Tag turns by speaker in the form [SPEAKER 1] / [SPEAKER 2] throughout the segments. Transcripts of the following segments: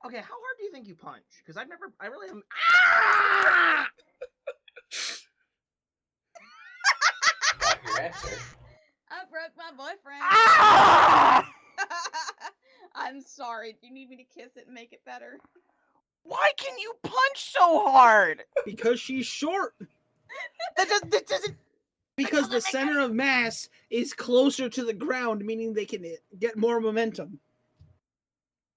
[SPEAKER 1] Okay, how hard do you think you punch? Because I really haven't. Ah!
[SPEAKER 2] Got your answer.
[SPEAKER 3] I broke my boyfriend.
[SPEAKER 1] Ah!
[SPEAKER 3] I'm sorry. Do you need me to kiss it and make it better?
[SPEAKER 1] Why can you punch so hard?
[SPEAKER 4] Because she's short.
[SPEAKER 1] That doesn't.
[SPEAKER 4] Because the center of mass is closer to the ground, meaning they can get more momentum.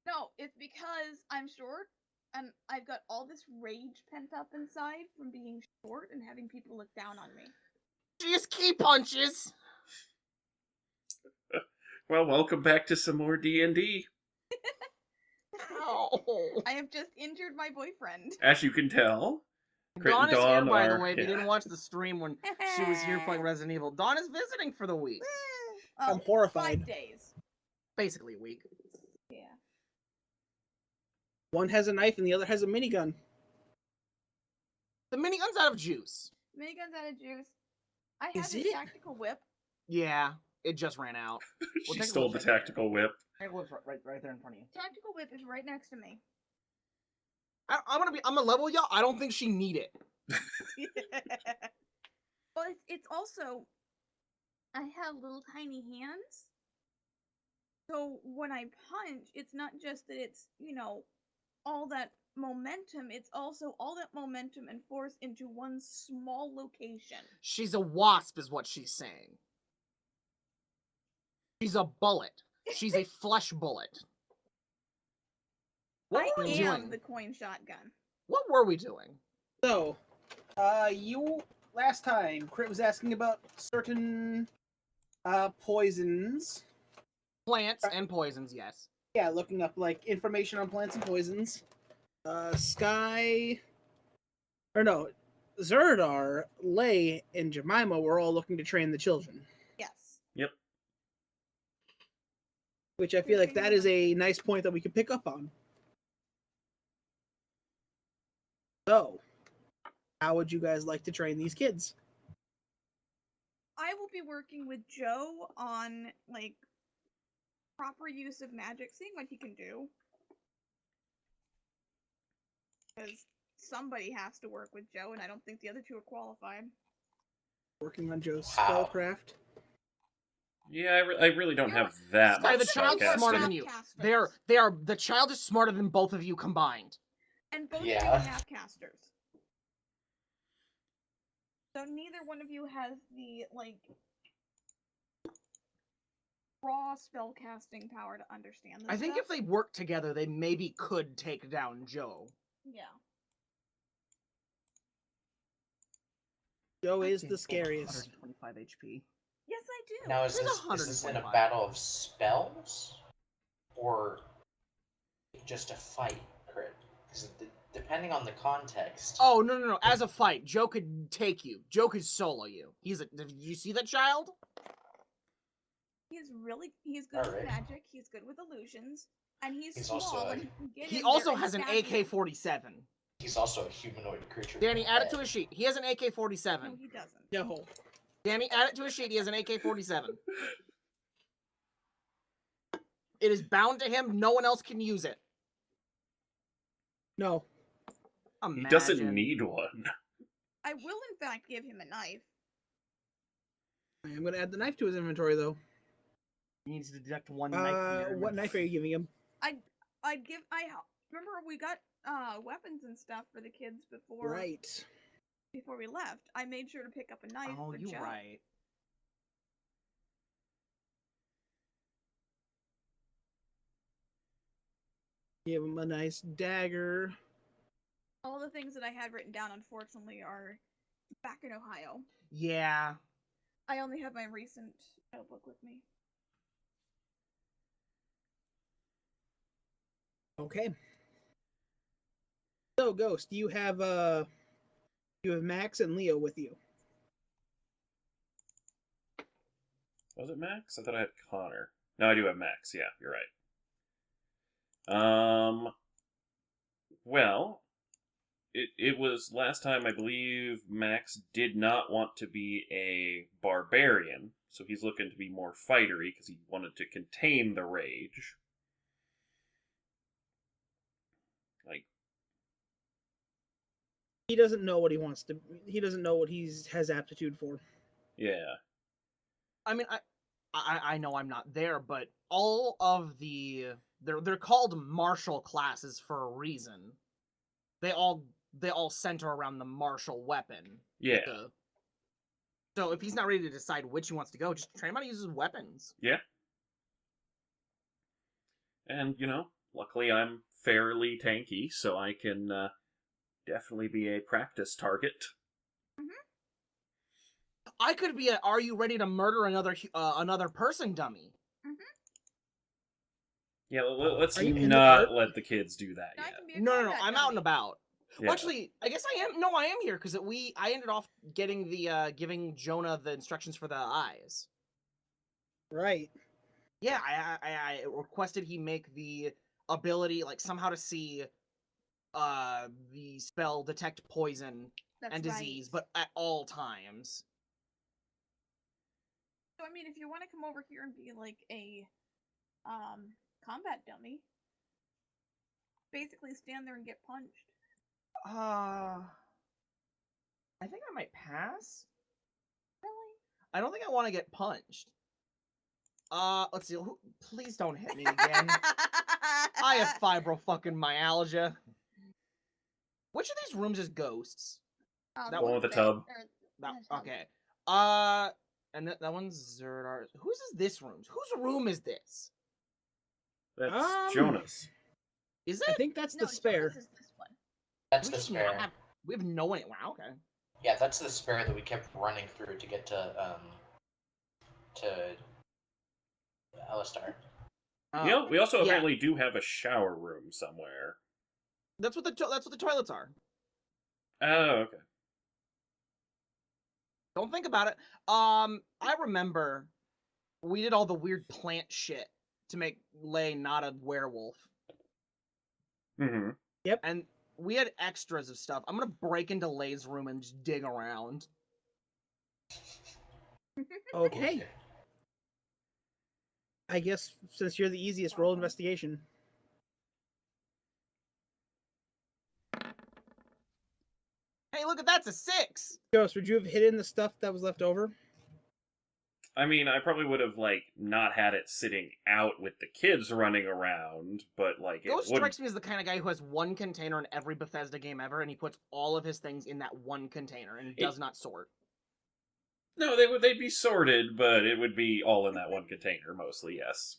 [SPEAKER 3] No, it's because I'm short and I've got all this rage pent up inside from being short and having people look down on me.
[SPEAKER 1] Just key punches.
[SPEAKER 5] Well, welcome back to some more D&D.
[SPEAKER 1] Ow.
[SPEAKER 3] I have just injured my boyfriend.
[SPEAKER 5] As you can tell, Crit
[SPEAKER 1] Dawn
[SPEAKER 5] and
[SPEAKER 1] is here,
[SPEAKER 5] Dawn
[SPEAKER 1] by the
[SPEAKER 5] are-
[SPEAKER 1] way, if you
[SPEAKER 5] yeah.
[SPEAKER 1] didn't watch the stream when she was here playing Resident Evil. Dawn is visiting for the week.
[SPEAKER 4] I'm horrified.
[SPEAKER 3] 5 days.
[SPEAKER 1] Basically a week.
[SPEAKER 3] Yeah.
[SPEAKER 4] One has a knife and the other has a minigun.
[SPEAKER 1] The minigun's out of juice.
[SPEAKER 3] Minigun's out of juice. I
[SPEAKER 4] Is
[SPEAKER 3] have a
[SPEAKER 4] it?
[SPEAKER 3] tactical whip.
[SPEAKER 1] Yeah, it just ran out.
[SPEAKER 5] She
[SPEAKER 1] take a
[SPEAKER 5] stole
[SPEAKER 1] look.
[SPEAKER 5] the tactical whip.
[SPEAKER 1] Tactical whip's right there in front of you.
[SPEAKER 3] Tactical whip is right next to me.
[SPEAKER 1] I'm gonna level y'all. I don't think she need it.
[SPEAKER 3] Well, it's also, I have little tiny hands. So when I punch, it's not just that it's, all that momentum, it's also all that momentum and force into one small location.
[SPEAKER 1] She's a wasp, is what she's saying. She's a bullet. She's a flesh bullet. What were we
[SPEAKER 3] am
[SPEAKER 1] doing?
[SPEAKER 3] the coin shotgun.
[SPEAKER 1] What were we doing?
[SPEAKER 4] So, you last time Crit was asking about certain poisons.
[SPEAKER 1] Plants and poisons, yes.
[SPEAKER 4] Yeah, looking up like information on plants and poisons. Zerdar, Lay, and Jemima were all looking to train the children.
[SPEAKER 3] Yes.
[SPEAKER 5] Yep.
[SPEAKER 4] Which I feel like that is a nice point that we could pick up on. So, how would you guys like to train these kids?
[SPEAKER 3] I will be working with Joe on, proper use of magic, seeing what he can do. Because somebody has to work with Joe, and I don't think the other two are qualified.
[SPEAKER 4] Working on Joe's
[SPEAKER 2] How?
[SPEAKER 4] spellcraft.
[SPEAKER 5] Yeah, I really don't have that
[SPEAKER 1] Sky,
[SPEAKER 5] much
[SPEAKER 1] the child's
[SPEAKER 5] spellcasting.
[SPEAKER 1] smarter than you. The child is smarter than both of you combined.
[SPEAKER 3] And both
[SPEAKER 2] Yeah.
[SPEAKER 3] of you are half-casters. So neither one of you has the, raw spellcasting power to understand this
[SPEAKER 1] I think
[SPEAKER 3] stuff.
[SPEAKER 1] if they worked together, they maybe could take down Joe.
[SPEAKER 3] Yeah.
[SPEAKER 4] Joe
[SPEAKER 1] I
[SPEAKER 4] is
[SPEAKER 1] think
[SPEAKER 4] the
[SPEAKER 1] both
[SPEAKER 4] scariest.
[SPEAKER 1] 125 HP.
[SPEAKER 3] Yes, I do.
[SPEAKER 2] Now, is
[SPEAKER 1] There's
[SPEAKER 2] this in a
[SPEAKER 1] 125.
[SPEAKER 2] battle of spells? Or just a fight, Crit? Because depending on the context...
[SPEAKER 1] Oh, no. As a fight, Joe could take you. Joe could solo you. Did you see that child?
[SPEAKER 3] He's good with
[SPEAKER 2] Alright.
[SPEAKER 3] magic, he's good with illusions, and he's
[SPEAKER 2] He's
[SPEAKER 3] small,
[SPEAKER 2] also
[SPEAKER 3] and he can get
[SPEAKER 1] He
[SPEAKER 3] in
[SPEAKER 1] also
[SPEAKER 3] there
[SPEAKER 1] has an
[SPEAKER 3] and stab you.
[SPEAKER 1] AK-47.
[SPEAKER 2] He's also a humanoid creature.
[SPEAKER 1] Danny,
[SPEAKER 2] with a
[SPEAKER 1] add it
[SPEAKER 2] head.
[SPEAKER 1] to his sheet. He has an AK-47.
[SPEAKER 3] No, he doesn't.
[SPEAKER 4] No.
[SPEAKER 1] Danny, add it to his sheet. He has an AK-47. It is bound to him. No one else can use it.
[SPEAKER 4] No.
[SPEAKER 5] He doesn't
[SPEAKER 1] Imagine.
[SPEAKER 5] need one.
[SPEAKER 3] I will, in fact, give him a knife.
[SPEAKER 4] I am going to add the knife to his inventory, though.
[SPEAKER 1] He needs to deduct one knife. from your
[SPEAKER 4] What knife are you giving him?
[SPEAKER 3] I remember we got weapons and stuff for the kids before
[SPEAKER 4] Right.
[SPEAKER 3] before we left. I made sure to pick up a knife
[SPEAKER 1] Oh,
[SPEAKER 3] for
[SPEAKER 1] you're
[SPEAKER 3] Joe.
[SPEAKER 1] right.
[SPEAKER 4] Give him a nice dagger.
[SPEAKER 3] All the things that I had written down, unfortunately, are back in Ohio.
[SPEAKER 1] Yeah.
[SPEAKER 3] I only have my recent notebook with me.
[SPEAKER 4] Okay. So, Ghost, you have Max and Leo with you.
[SPEAKER 5] Was it Max? I thought I had Connor. No, I do have Max. Yeah, you're right. Well, it was last time, I believe Max did not want to be a barbarian, so he's looking to be more fightery because he wanted to contain the rage. Like,
[SPEAKER 4] He doesn't know what he wants to. He doesn't know what has aptitude for.
[SPEAKER 5] yeah.
[SPEAKER 1] I mean, I know I'm not there, but all of they're called martial classes for a reason. They all center around the martial weapon.
[SPEAKER 5] Yeah.
[SPEAKER 1] So if he's not ready to decide which he wants to go, just train him how to use his weapons.
[SPEAKER 5] Yeah. And, luckily I'm fairly tanky, so I can definitely be a practice target.
[SPEAKER 1] I could be a "Are you ready to murder another person?" dummy.
[SPEAKER 5] Yeah, let's
[SPEAKER 4] Are you in the
[SPEAKER 5] not
[SPEAKER 4] park?
[SPEAKER 5] let the kids do that
[SPEAKER 3] No, I
[SPEAKER 5] yet.
[SPEAKER 3] can be a
[SPEAKER 1] No,
[SPEAKER 3] combat
[SPEAKER 1] I'm out and
[SPEAKER 3] dummy.
[SPEAKER 1] about.
[SPEAKER 5] Yeah.
[SPEAKER 1] Well, actually, I guess I am. No, I am here because I ended off getting the giving Jonah the instructions for the eyes.
[SPEAKER 4] Right.
[SPEAKER 1] Yeah, I requested he make the ability like somehow to see the spell detect poison
[SPEAKER 3] That's
[SPEAKER 1] and disease,
[SPEAKER 3] right.
[SPEAKER 1] but at all times.
[SPEAKER 3] So I mean, if you want to come over here and be like a combat dummy, basically stand there and get punched.
[SPEAKER 1] I think I might pass.
[SPEAKER 3] Really?
[SPEAKER 1] I don't think I want to get punched. Let's see. Please don't hit me again. I have fibromyalgia. Which of these rooms is ghosts?
[SPEAKER 5] The one with the tub.
[SPEAKER 1] Okay. And that one's Zerdar. Whose is this room? Whose room is this?
[SPEAKER 5] That's Jonas.
[SPEAKER 1] Is
[SPEAKER 4] I
[SPEAKER 1] it?
[SPEAKER 4] think that's
[SPEAKER 3] No,
[SPEAKER 4] the spare.
[SPEAKER 3] Jonas is this one.
[SPEAKER 2] That's
[SPEAKER 1] We
[SPEAKER 2] the
[SPEAKER 1] just not
[SPEAKER 2] spare.
[SPEAKER 1] we have no one. Wow. Okay.
[SPEAKER 2] Yeah, that's the spare that we kept running through to get to Alistar.
[SPEAKER 1] Oh,
[SPEAKER 5] We also
[SPEAKER 1] yeah.
[SPEAKER 5] apparently do have a shower room somewhere.
[SPEAKER 1] That's what the toilets are.
[SPEAKER 5] Oh, okay.
[SPEAKER 1] Don't think about it. I remember we did all the weird plant shit to make Lay not a werewolf.
[SPEAKER 5] Mm-hmm.
[SPEAKER 4] Yep.
[SPEAKER 1] And we had extras of stuff. I'm gonna break into Lay's room and just dig around.
[SPEAKER 4] Okay. I guess since you're the easiest, roll investigation.
[SPEAKER 1] Hey, look at that's a 6.
[SPEAKER 4] Ghost, would you have hidden the stuff that was left over?
[SPEAKER 5] I mean, I probably would have, not had it sitting out with the kids running around, but, it
[SPEAKER 1] Ghost
[SPEAKER 5] would...
[SPEAKER 1] strikes me as the kind of guy who has one container in every Bethesda game ever, and he puts all of his things in that one container, and he does not sort.
[SPEAKER 5] No, they'd be sorted, but it would be all in that one container, mostly, yes.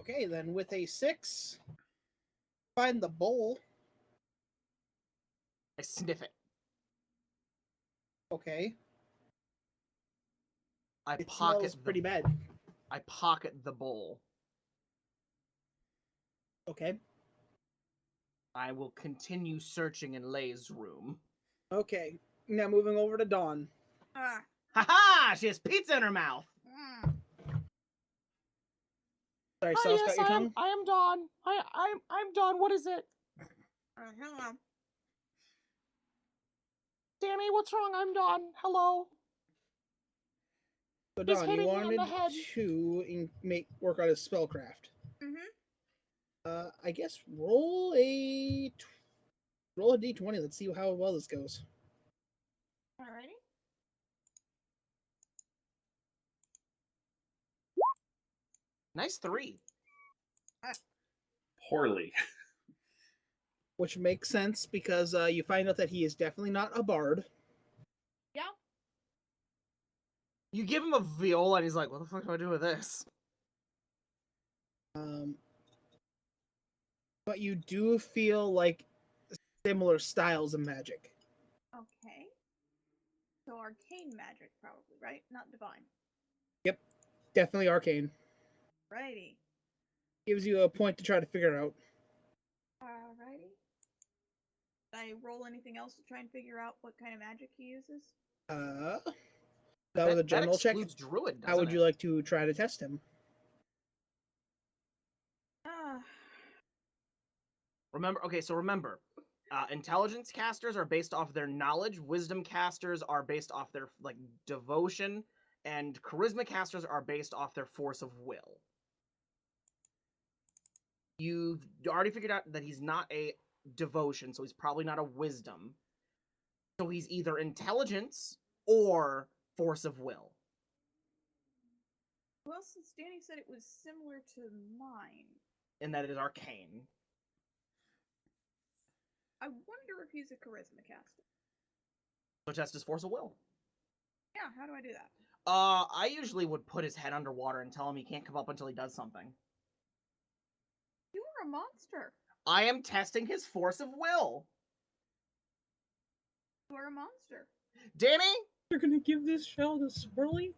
[SPEAKER 4] Okay, then with a 6, find the bowl.
[SPEAKER 1] I sniff it.
[SPEAKER 4] Okay.
[SPEAKER 1] I
[SPEAKER 4] It
[SPEAKER 1] pocket
[SPEAKER 4] smells pretty bad.
[SPEAKER 1] I pocket the bowl.
[SPEAKER 4] Okay.
[SPEAKER 1] I will continue searching in Lay's room.
[SPEAKER 4] Okay. Now moving over to Dawn.
[SPEAKER 3] Ah.
[SPEAKER 1] Ha! She has pizza in her mouth.
[SPEAKER 4] Sorry, Sauce got your tongue?
[SPEAKER 1] I am Dawn. I'm Dawn. What is it?
[SPEAKER 3] Hello.
[SPEAKER 1] Danny, what's wrong? I'm Dawn. Hello.
[SPEAKER 4] So
[SPEAKER 1] He's
[SPEAKER 4] Dawn, you
[SPEAKER 1] hitting me on
[SPEAKER 4] wanted
[SPEAKER 1] the head.
[SPEAKER 4] to work on his spellcraft.
[SPEAKER 3] Mm-hmm.
[SPEAKER 4] I guess roll a d20. Let's see how well this goes.
[SPEAKER 3] Alrighty.
[SPEAKER 1] Nice 3.
[SPEAKER 5] Poorly.
[SPEAKER 4] Which makes sense because you find out that he is definitely not a bard.
[SPEAKER 3] Yeah.
[SPEAKER 1] You give him a viola, and he's like, "What the fuck do I do with this?"
[SPEAKER 4] But you do feel like similar styles of magic.
[SPEAKER 3] Okay. So arcane magic, probably, right? Not divine.
[SPEAKER 4] Yep, definitely arcane.
[SPEAKER 3] Righty.
[SPEAKER 4] Gives you a point to try to figure out.
[SPEAKER 3] Alrighty. Did I roll anything else to try and figure out what kind of magic he uses?
[SPEAKER 4] That was a general check.
[SPEAKER 1] excludes Druid,
[SPEAKER 4] How would
[SPEAKER 1] doesn't
[SPEAKER 4] you like to try to test him?
[SPEAKER 1] Remember, intelligence casters are based off their knowledge, wisdom casters are based off their devotion, and charisma casters are based off their force of will. You've already figured out that he's not a devotion, so he's probably not a wisdom. So he's either intelligence or force of will.
[SPEAKER 3] Well, since Danny said it was similar to mine,
[SPEAKER 1] And that it is arcane.
[SPEAKER 3] I wonder if he's a charisma caster.
[SPEAKER 1] So test his force of will.
[SPEAKER 3] Yeah, how do I do that?
[SPEAKER 1] I usually would put his head underwater and tell him he can't come up until he does something.
[SPEAKER 3] You are a monster.
[SPEAKER 1] I am testing his force of will.
[SPEAKER 3] You are a monster.
[SPEAKER 1] Danny?
[SPEAKER 4] You're gonna give this child a swirly?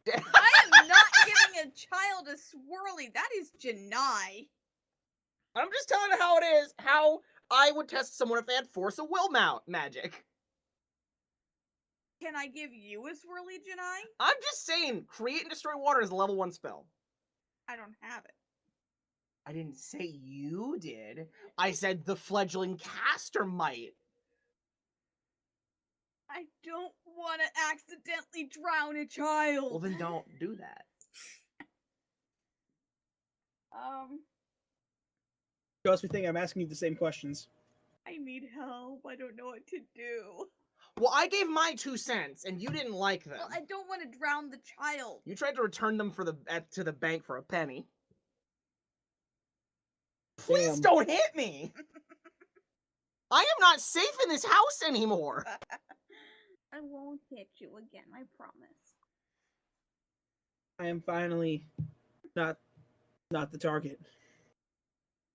[SPEAKER 3] I am not giving a child a swirly. That is Janai.
[SPEAKER 1] I'm just telling you how it is, how I would test someone if they had force of will magic.
[SPEAKER 3] Can I give you a swirly, Janai?
[SPEAKER 1] I'm just saying, create and destroy water is a level 1 spell.
[SPEAKER 3] I don't have it.
[SPEAKER 1] I didn't say you did. I said the fledgling caster might.
[SPEAKER 3] I don't want to accidentally drown a child.
[SPEAKER 1] Well, then don't do that.
[SPEAKER 4] Ghost, we think I'm asking you the same questions.
[SPEAKER 3] I need help. I don't know what to do.
[SPEAKER 1] Well, I gave my 2 cents, and you didn't like them.
[SPEAKER 3] Well, I don't want to drown the child.
[SPEAKER 1] You tried to return them to the bank for a penny. Please
[SPEAKER 4] Damn.
[SPEAKER 1] don't hit me! I am not safe in this house anymore!
[SPEAKER 3] I won't hit you again, I promise.
[SPEAKER 4] I am finally not the target.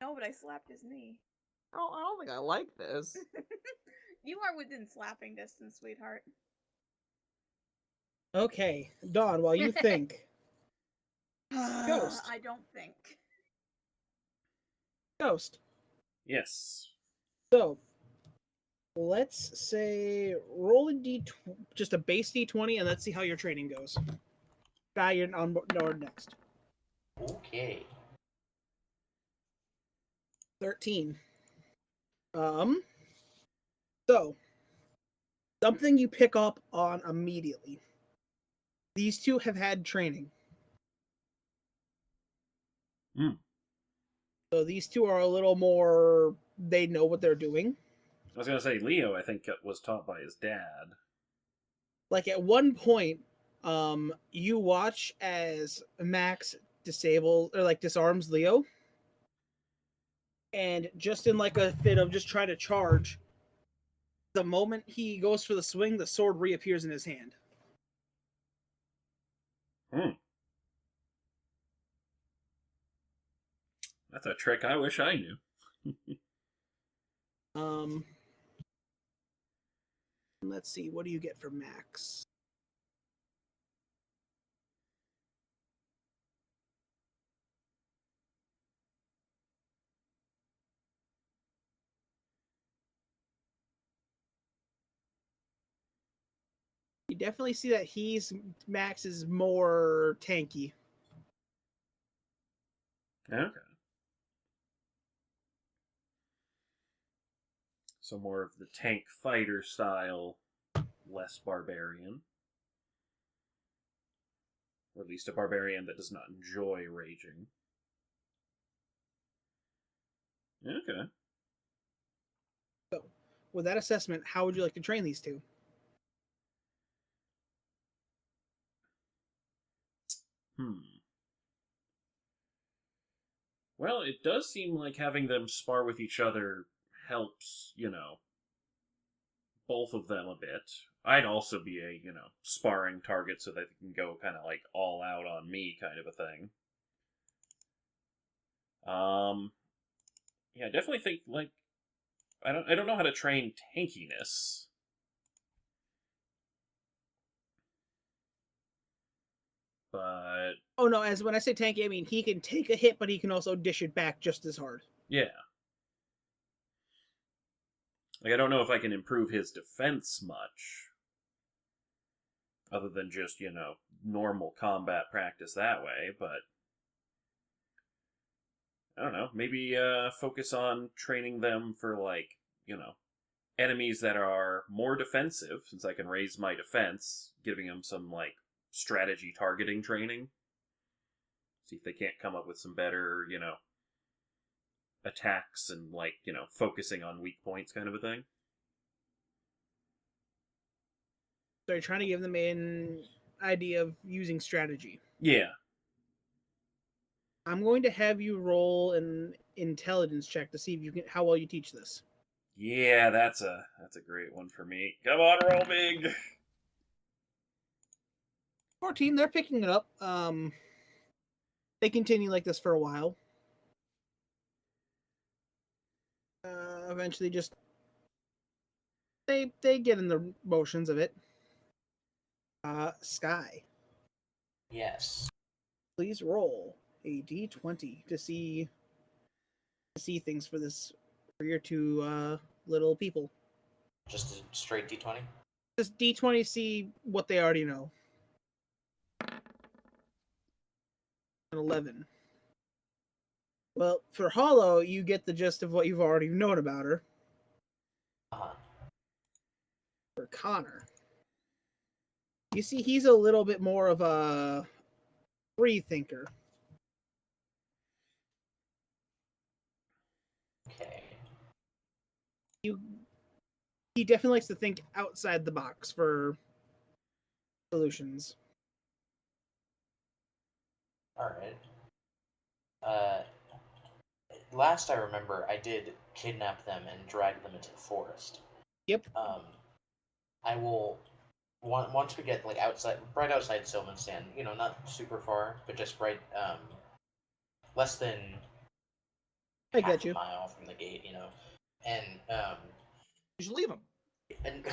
[SPEAKER 3] No, but I slapped his knee.
[SPEAKER 1] Oh, I don't think I like this.
[SPEAKER 3] You are within slapping distance, sweetheart.
[SPEAKER 4] Okay, Dawn, while you think. Ghost.
[SPEAKER 3] I don't think.
[SPEAKER 4] Ghost.
[SPEAKER 5] Yes.
[SPEAKER 4] So, let's say roll a just a base d20, and let's see how your training goes. Guy, you're on board next.
[SPEAKER 2] Okay.
[SPEAKER 4] 13. So, something you pick up on immediately. These two have had training.
[SPEAKER 5] Hmm.
[SPEAKER 4] So these two are a little more, they know what they're doing.
[SPEAKER 5] I was going to say, Leo, I think, was taught by his dad.
[SPEAKER 4] Like at one point, you watch as Max disarms Leo. And just in like a fit of just trying to charge, the moment he goes for the swing, the sword reappears in his hand.
[SPEAKER 5] That's a trick I wish I knew.
[SPEAKER 4] Let's see, what do you get for Max? You definitely see that Max is more tanky.
[SPEAKER 5] Okay. So more of the tank fighter style, less barbarian. Or at least a barbarian that does not enjoy raging. Okay.
[SPEAKER 4] So, with that assessment, how would you like to train these two?
[SPEAKER 5] Well, it does seem like having them spar with each other helps, both of them a bit. I'd also be a, sparring target so that they can go kind of like all out on me kind of a thing. Yeah, I definitely think like I don't know how to train tankiness. But
[SPEAKER 4] oh no, as when I say tanky, I mean he can take a hit, but he can also dish it back just as hard.
[SPEAKER 5] Yeah. Like I don't know if I can improve his defense much. Other than just, normal combat practice that way, but I don't know, maybe focus on training them for like, enemies that are more defensive, since I can raise my defense, giving them some like strategy targeting training. See if they can't come up with some better, attacks and, like, focusing on weak points kind of a thing.
[SPEAKER 4] So you're trying to give them an idea of using strategy.
[SPEAKER 5] Yeah.
[SPEAKER 4] I'm going to have you roll an intelligence check to see if you can how well you teach this.
[SPEAKER 5] Yeah, that's a great one for me. Come on, roll big.
[SPEAKER 4] 14, they're picking it up. They continue like this for a while. Eventually, just they get in the motions of it. Sky,
[SPEAKER 2] Yes.
[SPEAKER 4] please roll a d20 to see things for your two little people.
[SPEAKER 2] Just a straight d20.
[SPEAKER 4] Just d20, see what they already know. An 11. Well, for Hollow, you get the gist of what you've already known about her.
[SPEAKER 2] Uh-huh.
[SPEAKER 4] For Connor, you see he's a little bit more of a free thinker.
[SPEAKER 2] Okay.
[SPEAKER 4] He definitely likes to think outside the box for solutions.
[SPEAKER 2] All right. Last I remember, I did kidnap them and drag them into the forest.
[SPEAKER 4] Yep.
[SPEAKER 2] I will once we get like right outside Sylvanstan, not super far, but just right, less than
[SPEAKER 4] I
[SPEAKER 2] half
[SPEAKER 4] get you.
[SPEAKER 2] a mile from the gate, and
[SPEAKER 1] You should leave them.
[SPEAKER 2] and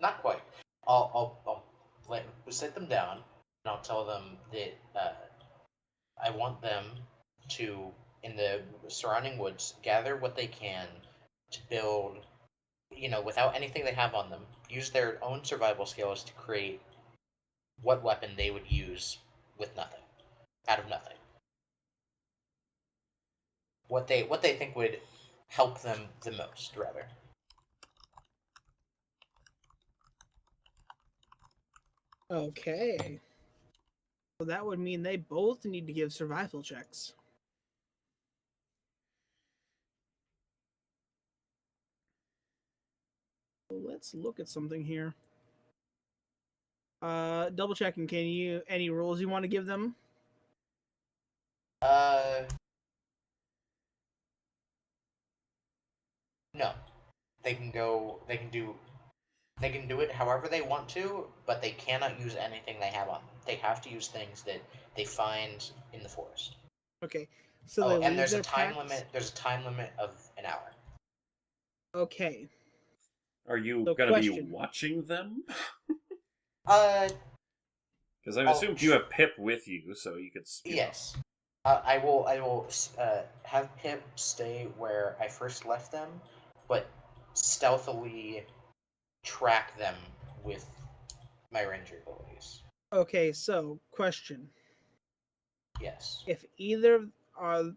[SPEAKER 2] not quite. I'll sit them down and I'll tell them that I want them to, in the surrounding woods, gather what they can to build, without anything they have on them, use their own survival skills to create what weapon they would use with nothing, out of nothing. What they think would help them the most, rather.
[SPEAKER 4] Okay. So that would mean they both need to give survival checks. So let's look at something here. Double checking. Any rules you want to give them?
[SPEAKER 2] No. They can do it however they want to, but they cannot use anything they have on them. They have to use things that they find in the forest.
[SPEAKER 4] Okay. So
[SPEAKER 2] Oh,
[SPEAKER 4] they
[SPEAKER 2] and
[SPEAKER 4] leave
[SPEAKER 2] there's
[SPEAKER 4] their
[SPEAKER 2] a time
[SPEAKER 4] packs?
[SPEAKER 2] limit. There's a time limit of an hour.
[SPEAKER 4] Okay.
[SPEAKER 5] Are you
[SPEAKER 4] So
[SPEAKER 5] going to be
[SPEAKER 4] question.
[SPEAKER 5] watching them?
[SPEAKER 2] Uh,
[SPEAKER 5] Because I
[SPEAKER 2] Oh,
[SPEAKER 5] assumed you have Pip with you, so you could.
[SPEAKER 2] yes. I will have Pip stay where I first left them, but stealthily track them with my ranger abilities.
[SPEAKER 4] Okay, so question.
[SPEAKER 2] Yes.
[SPEAKER 4] If either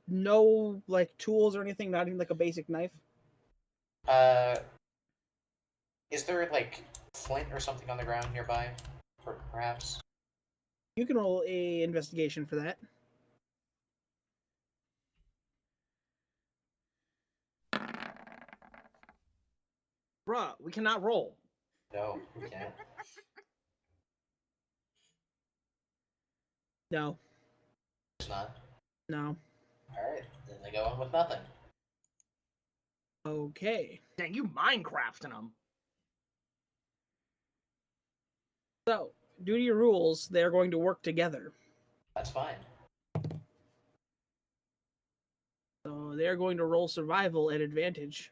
[SPEAKER 4] no like tools or anything, not even like a basic knife.
[SPEAKER 2] Is there like flint or something on the ground nearby, perhaps?
[SPEAKER 4] You can roll a investigation for that.
[SPEAKER 1] Bruh, we cannot roll.
[SPEAKER 2] No, we can't.
[SPEAKER 4] No.
[SPEAKER 2] It's not.
[SPEAKER 4] No.
[SPEAKER 2] All right, then they go on with nothing.
[SPEAKER 4] Okay.
[SPEAKER 1] Dang, you Minecrafting them.
[SPEAKER 4] So, due to your rules, they're going to work together.
[SPEAKER 2] That's fine.
[SPEAKER 4] So they're going to roll survival at advantage.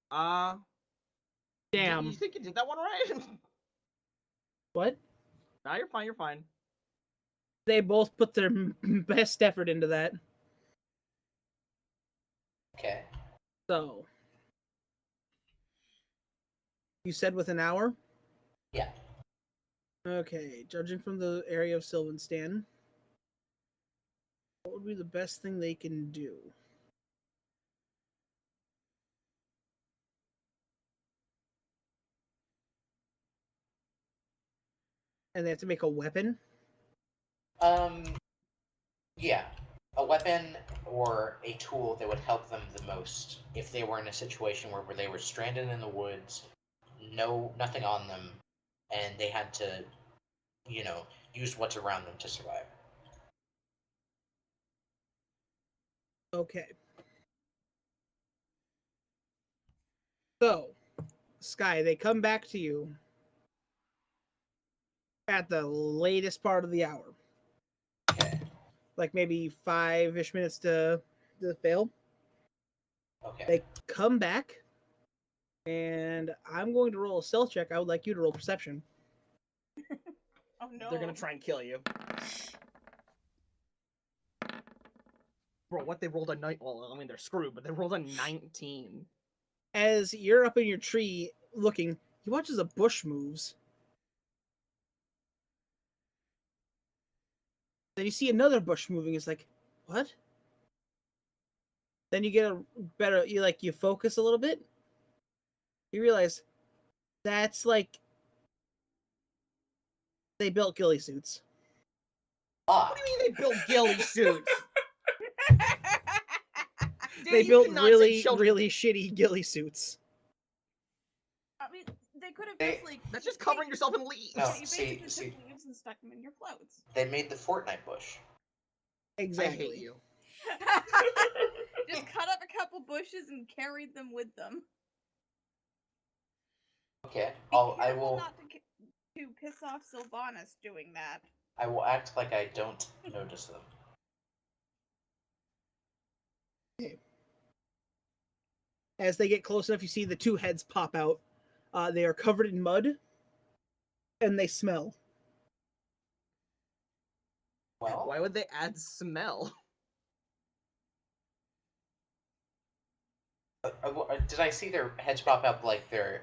[SPEAKER 4] Damn.
[SPEAKER 1] You think you did that one right?
[SPEAKER 4] What?
[SPEAKER 1] Nah, you're fine. You're fine.
[SPEAKER 4] They both put their best effort into that.
[SPEAKER 2] Okay.
[SPEAKER 4] So, you said with an hour?
[SPEAKER 2] Yeah.
[SPEAKER 4] Okay, judging from the area of Sylvanstan, what would be the best thing they can do? And they have to make a weapon?
[SPEAKER 2] Yeah. a weapon or a tool that would help them the most if they were in a situation where they were stranded in the woods, nothing on them, and they had to, use what's around them to survive.
[SPEAKER 4] Okay. So, Sky, they come back to you at the latest part of the hour.
[SPEAKER 2] Okay.
[SPEAKER 4] Like maybe 5-ish minutes to fail.
[SPEAKER 2] Okay.
[SPEAKER 4] They come back, and I'm going to roll a stealth check. I would like you to roll perception.
[SPEAKER 3] Oh no.
[SPEAKER 1] They're gonna try and kill you. Bro, what they rolled a night? Well, I mean they're screwed, but they rolled a 19.
[SPEAKER 4] As you're up in your tree looking, you watch as a bush moves. Then you see another bush moving. It's like, what? Then you get a better. You focus a little bit. You realize that's like they built ghillie suits.
[SPEAKER 2] Ah,
[SPEAKER 1] What do you mean they built ghillie suits? Dude,
[SPEAKER 4] They
[SPEAKER 1] you
[SPEAKER 4] built
[SPEAKER 1] cannot say
[SPEAKER 4] really,
[SPEAKER 1] children-
[SPEAKER 4] really shitty ghillie suits.
[SPEAKER 3] I mean, they could have
[SPEAKER 2] They-
[SPEAKER 3] just like.
[SPEAKER 1] That's just covering yourself in leaves.
[SPEAKER 2] No.
[SPEAKER 3] You
[SPEAKER 2] see-
[SPEAKER 3] basically took leaves and stuck them in your clothes.
[SPEAKER 2] they made the Fortnite bush.
[SPEAKER 4] Exactly.
[SPEAKER 1] I hate you.
[SPEAKER 3] Just cut up a couple bushes and carried them with them.
[SPEAKER 2] Okay.
[SPEAKER 3] Be
[SPEAKER 2] I
[SPEAKER 3] careful
[SPEAKER 2] will.
[SPEAKER 3] not to piss off Sylvanas doing that.
[SPEAKER 2] I will act like I don't notice them.
[SPEAKER 4] As they get close enough, you see the two heads pop out. They are covered in mud, and they smell.
[SPEAKER 2] Well,
[SPEAKER 1] Why would they add smell?
[SPEAKER 2] did I see their heads pop up like they're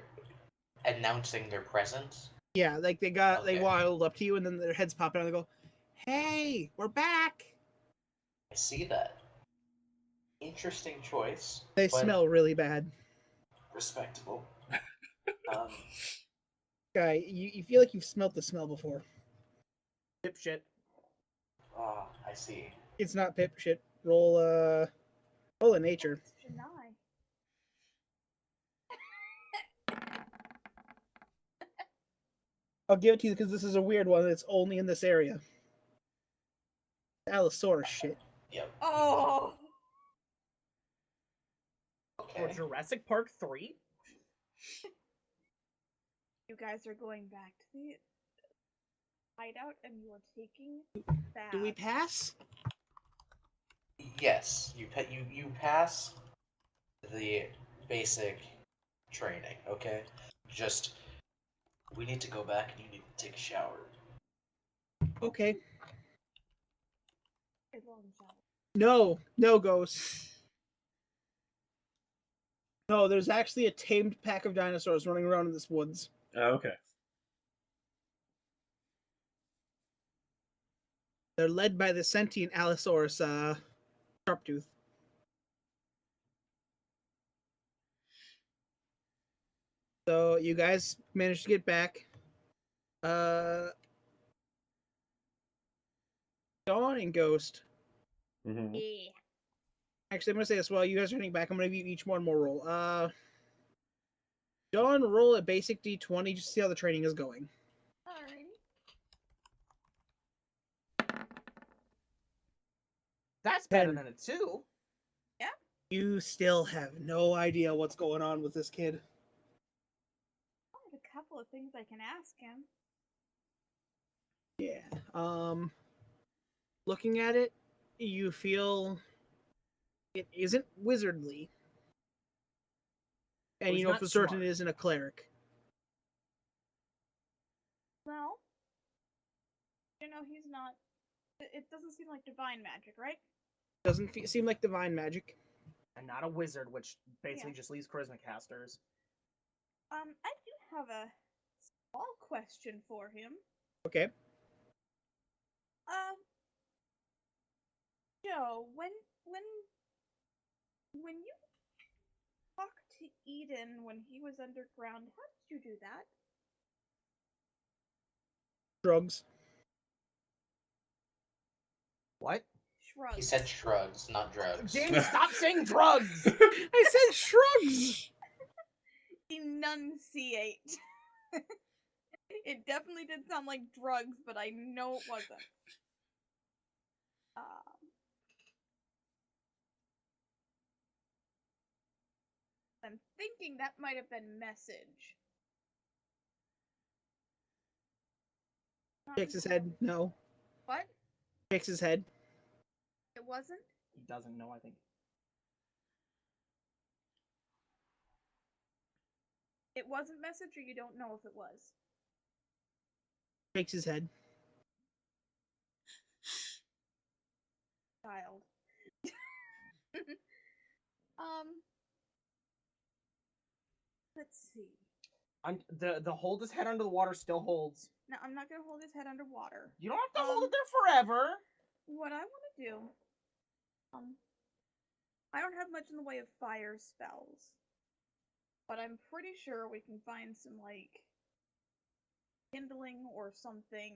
[SPEAKER 2] announcing their presence?
[SPEAKER 4] Yeah, like they
[SPEAKER 2] Okay.
[SPEAKER 4] waddled up to you, and then their heads pop out, and they go, "Hey, we're back!"
[SPEAKER 2] I see that. Interesting choice.
[SPEAKER 4] They
[SPEAKER 2] but
[SPEAKER 4] smell really bad.
[SPEAKER 2] respectable.
[SPEAKER 4] Guy, you feel like you've smelt the smell before.
[SPEAKER 1] Dipshit.
[SPEAKER 2] I see.
[SPEAKER 4] It's not pip shit. Roll a nature.
[SPEAKER 3] Janai.
[SPEAKER 4] I'll give it to you because this is a weird one. That's only in this area. Allosaurus shit.
[SPEAKER 2] Yep.
[SPEAKER 3] Oh.
[SPEAKER 1] Or
[SPEAKER 2] Okay.
[SPEAKER 1] Jurassic Park 3?
[SPEAKER 3] You guys are going back to the hideout and you are taking baths.
[SPEAKER 4] Do we pass?
[SPEAKER 2] Yes, you pass the basic training. Okay. Just we need to go back and you need to take a shower.
[SPEAKER 4] Okay.
[SPEAKER 3] A long shower.
[SPEAKER 4] No, Ghost. No, there's actually a tamed pack of dinosaurs running around in this woods.
[SPEAKER 5] Oh, okay.
[SPEAKER 4] They're led by the sentient Allosaurus, Sharptooth. So you guys managed to get back. Dawn and Ghost.
[SPEAKER 5] Mm-hmm.
[SPEAKER 3] Yeah.
[SPEAKER 4] Actually, I'm gonna say this while you guys are heading back. I'm gonna give you each one more roll. Dawn, roll a basic D20 just to see how the training is going.
[SPEAKER 3] Alrighty.
[SPEAKER 1] That's better
[SPEAKER 4] 10.
[SPEAKER 1] than a 2.
[SPEAKER 4] You still have no idea what's going on with this kid.
[SPEAKER 3] I have a couple of things I can ask him.
[SPEAKER 4] Yeah. Looking at it, you feel it isn't wizardly. And
[SPEAKER 1] Well,
[SPEAKER 4] you
[SPEAKER 1] he's
[SPEAKER 4] know
[SPEAKER 1] not
[SPEAKER 4] for certain
[SPEAKER 1] smart.
[SPEAKER 4] it isn't a cleric.
[SPEAKER 3] Well, he's not. It doesn't seem like divine magic, right?
[SPEAKER 4] Doesn't seem like divine magic.
[SPEAKER 1] And not a wizard, which basically just leaves charisma casters.
[SPEAKER 3] I do have a small question for him.
[SPEAKER 4] Okay.
[SPEAKER 3] Joe, when you talked to Eden when he was underground, how did you do that?
[SPEAKER 4] Drugs.
[SPEAKER 1] What?
[SPEAKER 3] shrugs.
[SPEAKER 2] He said shrugs, not drugs.
[SPEAKER 1] Jamie, stop saying drugs!
[SPEAKER 4] I said shrugs.
[SPEAKER 3] Enunciate. It definitely did sound like drugs, but I know it wasn't. I'm thinking that might have been message.
[SPEAKER 4] Shakes his head. No.
[SPEAKER 3] What?
[SPEAKER 4] Shakes his head.
[SPEAKER 3] It wasn't?
[SPEAKER 1] He doesn't know, I think.
[SPEAKER 3] It wasn't message, or you don't know if it was?
[SPEAKER 4] Shakes his head.
[SPEAKER 3] Child. Let's see.
[SPEAKER 1] The hold his head under the water still holds.
[SPEAKER 3] Now, I'm not gonna hold his head underwater.
[SPEAKER 1] You don't have to hold it there forever.
[SPEAKER 3] What I want to do, I don't have much in the way of fire spells, but I'm pretty sure we can find some, like, kindling or something,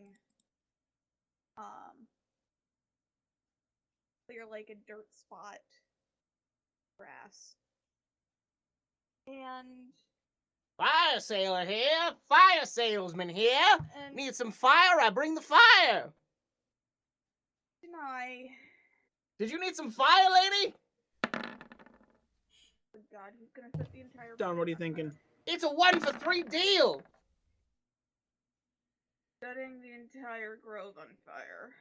[SPEAKER 3] clear, like, a dirt spot, grass, and
[SPEAKER 1] Fire sailor here. Fire salesman here.
[SPEAKER 3] and
[SPEAKER 1] Need some fire? I bring the fire.
[SPEAKER 3] deny.
[SPEAKER 1] Did you need some fire, lady?
[SPEAKER 3] Oh God, who's gonna set the entire?
[SPEAKER 4] Don, what are you
[SPEAKER 3] fire on fire?
[SPEAKER 4] thinking?
[SPEAKER 1] It's a 1-for-3 deal.
[SPEAKER 3] Setting the entire grove on fire.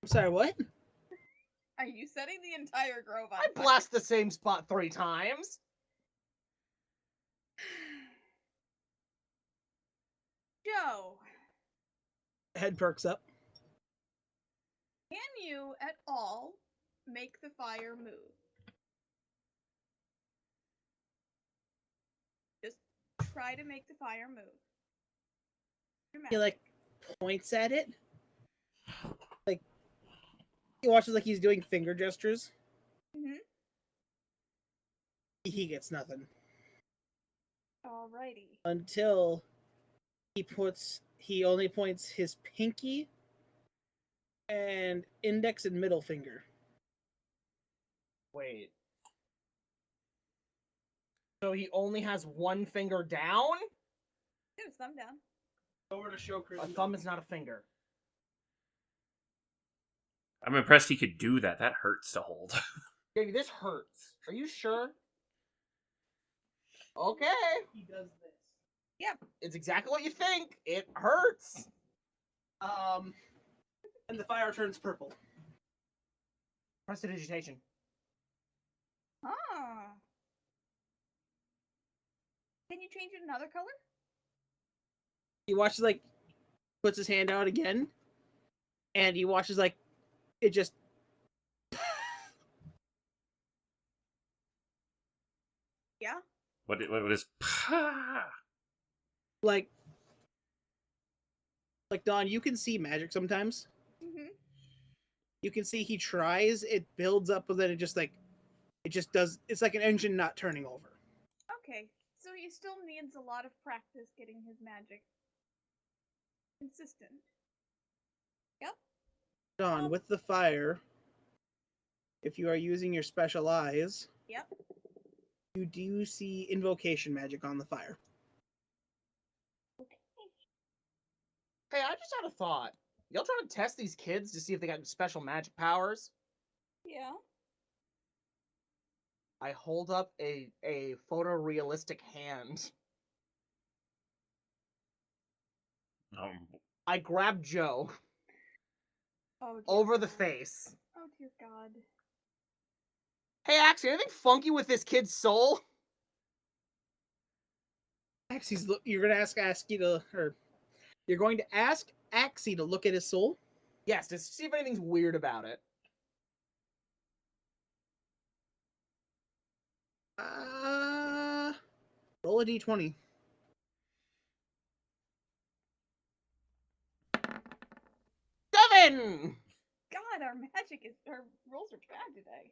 [SPEAKER 4] I'm sorry, what?
[SPEAKER 3] Are you setting the entire grove on
[SPEAKER 1] I
[SPEAKER 3] fire?
[SPEAKER 1] blast the same spot 3 times.
[SPEAKER 3] Joe,
[SPEAKER 4] Head perks up.
[SPEAKER 3] can you at all make the fire move? Just try to make the fire move. Your
[SPEAKER 4] He
[SPEAKER 3] magic.
[SPEAKER 4] points at it. Like he watches like he's doing finger gestures.
[SPEAKER 3] Mhm.
[SPEAKER 4] He gets nothing
[SPEAKER 3] Alrighty.
[SPEAKER 4] until he only points his pinky and index and middle finger.
[SPEAKER 1] Wait. So he only has 1 finger down?
[SPEAKER 3] Get his thumb down.
[SPEAKER 4] Over to show Chris.
[SPEAKER 1] A thumb is not a finger.
[SPEAKER 5] I'm impressed he could do that. That hurts to hold.
[SPEAKER 1] Baby, this hurts. Are you sure? Okay.
[SPEAKER 4] He does this.
[SPEAKER 3] Yep.
[SPEAKER 1] It's exactly what you think. It hurts.
[SPEAKER 4] And the fire turns purple.
[SPEAKER 1] Prestidigitation.
[SPEAKER 3] Ah. Can you change it another color?
[SPEAKER 4] He watches puts his hand out again, and he watches it just
[SPEAKER 3] Yeah.
[SPEAKER 5] What is?
[SPEAKER 4] like Don, you can see magic sometimes.
[SPEAKER 3] Mhm.
[SPEAKER 4] You can see he tries, it builds up, but then it just does. It's like an engine not turning over.
[SPEAKER 3] Okay. So he still needs a lot of practice getting his magic consistent. Yep.
[SPEAKER 4] Don, with the fire, if you are using your special eyes,
[SPEAKER 3] Yep.
[SPEAKER 4] you do see invocation magic on the fire.
[SPEAKER 3] Okay.
[SPEAKER 1] Hey, I just had a thought. Y'all trying to test these kids to see if they got special magic powers?
[SPEAKER 3] Yeah.
[SPEAKER 1] I hold up a photorealistic hand. I grab Joe
[SPEAKER 3] Oh. Dear
[SPEAKER 1] over the
[SPEAKER 3] God.
[SPEAKER 1] face.
[SPEAKER 3] Oh dear God.
[SPEAKER 1] Hey, Axie, anything funky with this kid's soul?
[SPEAKER 4] You're going to ask Axie you're going to ask Axie to look at his soul?
[SPEAKER 1] Yes, to see if anything's weird about it.
[SPEAKER 4] Roll a d20.
[SPEAKER 1] 7!
[SPEAKER 3] God, our rolls are bad today.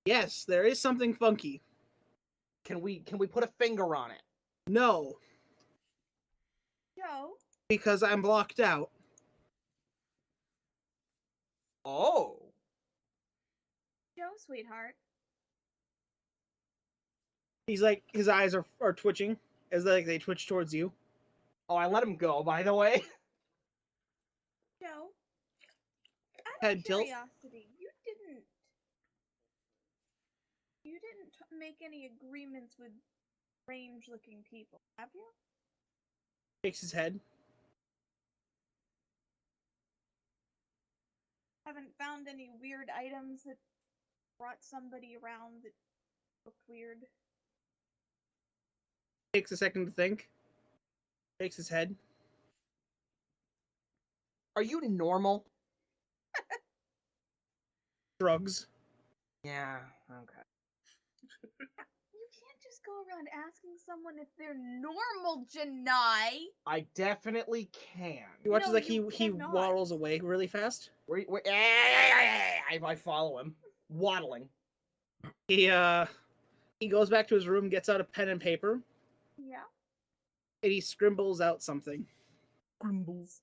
[SPEAKER 4] Yes, there is something funky.
[SPEAKER 1] Can we put a finger on it?
[SPEAKER 4] No,
[SPEAKER 3] Joe,
[SPEAKER 4] because I'm blocked out.
[SPEAKER 1] Oh.
[SPEAKER 3] Joe, sweetheart.
[SPEAKER 4] He's like, his eyes are twitching as like they twitch towards you.
[SPEAKER 1] Oh, I let him go, by the way.
[SPEAKER 3] Joe, out of
[SPEAKER 4] Head tilt.
[SPEAKER 3] curiosity, you didn't make any agreements with strange-looking people, have you?
[SPEAKER 4] Shakes his head.
[SPEAKER 3] Haven't found any weird items that brought somebody around that looked weird?
[SPEAKER 4] Takes a second to think. Shakes his head.
[SPEAKER 1] Are you normal?
[SPEAKER 4] Shrugs.
[SPEAKER 1] Yeah, okay.
[SPEAKER 3] You can't just go around asking someone if they're normal, Janai.
[SPEAKER 1] I definitely can.
[SPEAKER 4] He watches
[SPEAKER 3] No,
[SPEAKER 4] like
[SPEAKER 3] you
[SPEAKER 4] he
[SPEAKER 3] cannot.
[SPEAKER 4] waddles away really fast.
[SPEAKER 1] I follow him, waddling.
[SPEAKER 4] He goes back to his room, gets out a pen and paper,
[SPEAKER 3] Yeah.
[SPEAKER 4] and he scribbles out something.
[SPEAKER 1] Grumbles.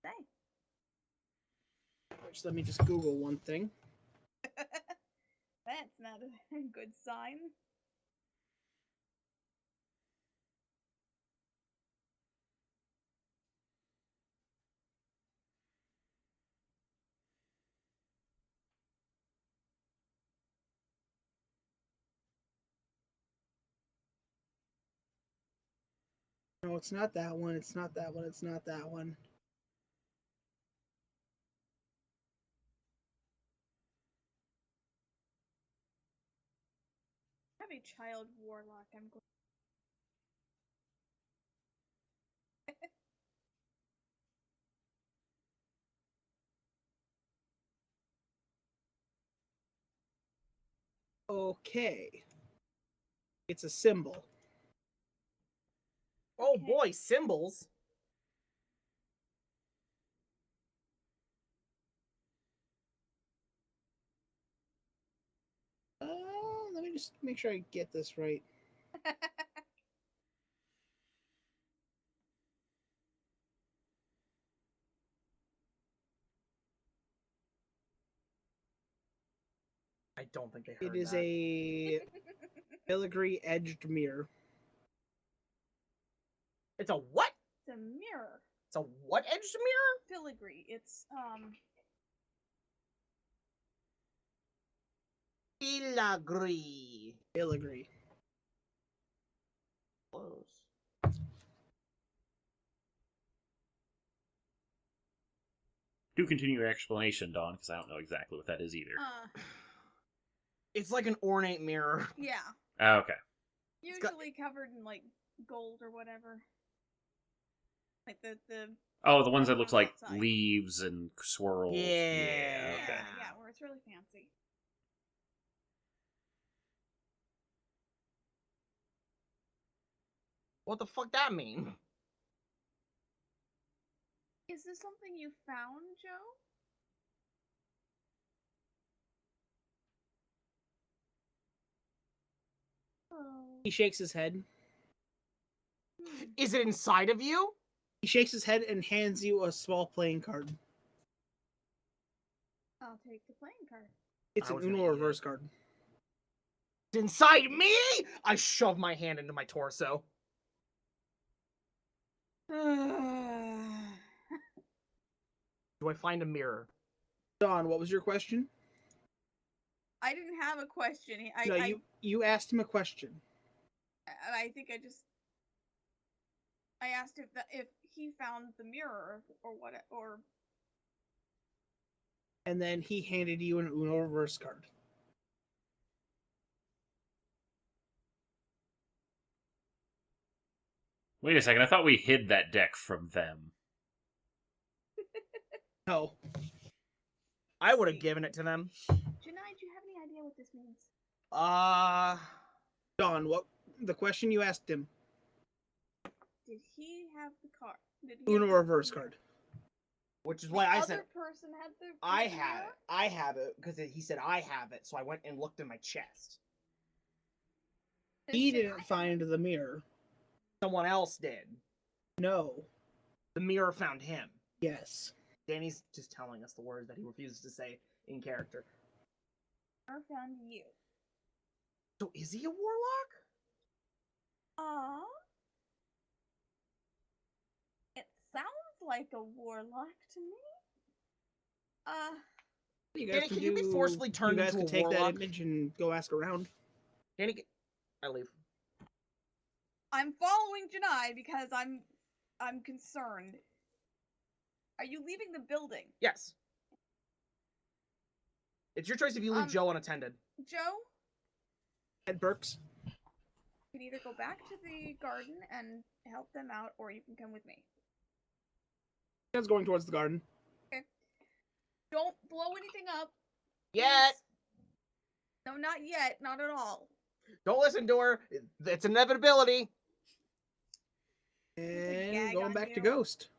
[SPEAKER 3] Say.
[SPEAKER 4] Which, let me just Google one thing.
[SPEAKER 3] That's not a good sign.
[SPEAKER 4] No, it's not that one. It's not that one. It's not that one.
[SPEAKER 3] I have a child warlock. I'm glad.
[SPEAKER 4] Okay. It's a symbol.
[SPEAKER 1] Oh
[SPEAKER 3] Okay.
[SPEAKER 1] boy, symbols.
[SPEAKER 4] Let me just make sure I get this right.
[SPEAKER 1] I don't think they heard
[SPEAKER 4] It is
[SPEAKER 1] that.
[SPEAKER 4] a filigree edged mirror.
[SPEAKER 1] It's a what?
[SPEAKER 3] It's a mirror.
[SPEAKER 1] It's a what edged mirror?
[SPEAKER 3] Filigree. It's
[SPEAKER 1] Filigree.
[SPEAKER 4] Filigree.
[SPEAKER 1] Close.
[SPEAKER 5] Do continue your explanation, Dawn, because I don't know exactly what that is either.
[SPEAKER 1] It's like an ornate mirror.
[SPEAKER 3] Yeah.
[SPEAKER 5] Oh, okay.
[SPEAKER 3] Usually covered in like gold or whatever. Like the
[SPEAKER 5] Oh, the ones that look
[SPEAKER 3] on
[SPEAKER 5] like
[SPEAKER 3] that side.
[SPEAKER 5] leaves and swirls.
[SPEAKER 1] Yeah.
[SPEAKER 5] Yeah, okay.
[SPEAKER 3] yeah, where it's really fancy.
[SPEAKER 1] What the fuck that mean?
[SPEAKER 3] Is this something you found, Joe? Oh.
[SPEAKER 4] He shakes his head.
[SPEAKER 1] Is it inside of you?
[SPEAKER 4] He shakes his head and hands you a small playing card.
[SPEAKER 3] I'll take the playing card.
[SPEAKER 4] It's
[SPEAKER 1] I
[SPEAKER 4] an
[SPEAKER 1] was gonna
[SPEAKER 4] Uno
[SPEAKER 1] eat
[SPEAKER 4] reverse
[SPEAKER 1] it.
[SPEAKER 4] card.
[SPEAKER 1] It's inside me? I shove my hand into my torso. Do I find a mirror?
[SPEAKER 4] Dawn, what was your question?
[SPEAKER 3] I didn't have a question.
[SPEAKER 4] You asked him a question.
[SPEAKER 3] I think I asked if he found the mirror or what or
[SPEAKER 4] And then he handed you an Uno reverse card.
[SPEAKER 5] Wait a second, I thought we hid that deck from them.
[SPEAKER 4] No.
[SPEAKER 1] I would have given it to them.
[SPEAKER 3] Janai, do you have any idea what this means?
[SPEAKER 4] Dawn, what the question you asked him?
[SPEAKER 3] Did he have the card? Did he
[SPEAKER 4] Uno
[SPEAKER 3] have the
[SPEAKER 4] reverse
[SPEAKER 3] mirror?
[SPEAKER 4] card.
[SPEAKER 1] Which is why I
[SPEAKER 3] The
[SPEAKER 1] said
[SPEAKER 3] other person had the.
[SPEAKER 1] I
[SPEAKER 3] the
[SPEAKER 1] have
[SPEAKER 3] mirror?
[SPEAKER 1] it. I have it because he said I have it, so I went and looked in my chest.
[SPEAKER 4] He
[SPEAKER 3] Did
[SPEAKER 4] didn't
[SPEAKER 3] I-
[SPEAKER 4] find the mirror.
[SPEAKER 1] Someone else did.
[SPEAKER 4] No.
[SPEAKER 1] The mirror found him.
[SPEAKER 4] Yes.
[SPEAKER 1] Danny's just telling us the words that he refuses to say in character.
[SPEAKER 3] I found you.
[SPEAKER 1] So is he a warlock?
[SPEAKER 3] It sounds like a warlock to me.
[SPEAKER 4] You guys
[SPEAKER 1] Danny, can you be forcibly turned
[SPEAKER 4] You guys
[SPEAKER 1] into
[SPEAKER 4] can
[SPEAKER 1] a
[SPEAKER 4] take that
[SPEAKER 1] warlock?
[SPEAKER 4] image and go ask around.
[SPEAKER 1] Danny, I leave.
[SPEAKER 3] I'm following Janai because I'm concerned. Are you leaving the building?
[SPEAKER 1] Yes. It's your choice if you leave Joe unattended.
[SPEAKER 3] Joe?
[SPEAKER 4] Ed Burks.
[SPEAKER 3] You can either go back to the garden and help them out, or you can come with me.
[SPEAKER 4] Ed's going towards the garden.
[SPEAKER 3] Okay. Don't blow anything up.
[SPEAKER 1] Yet!
[SPEAKER 3] No, not yet. Not at all.
[SPEAKER 1] Don't listen to her. It's inevitability.
[SPEAKER 4] And
[SPEAKER 3] gag
[SPEAKER 4] going
[SPEAKER 3] on
[SPEAKER 4] back to
[SPEAKER 3] you.
[SPEAKER 4] Ghost.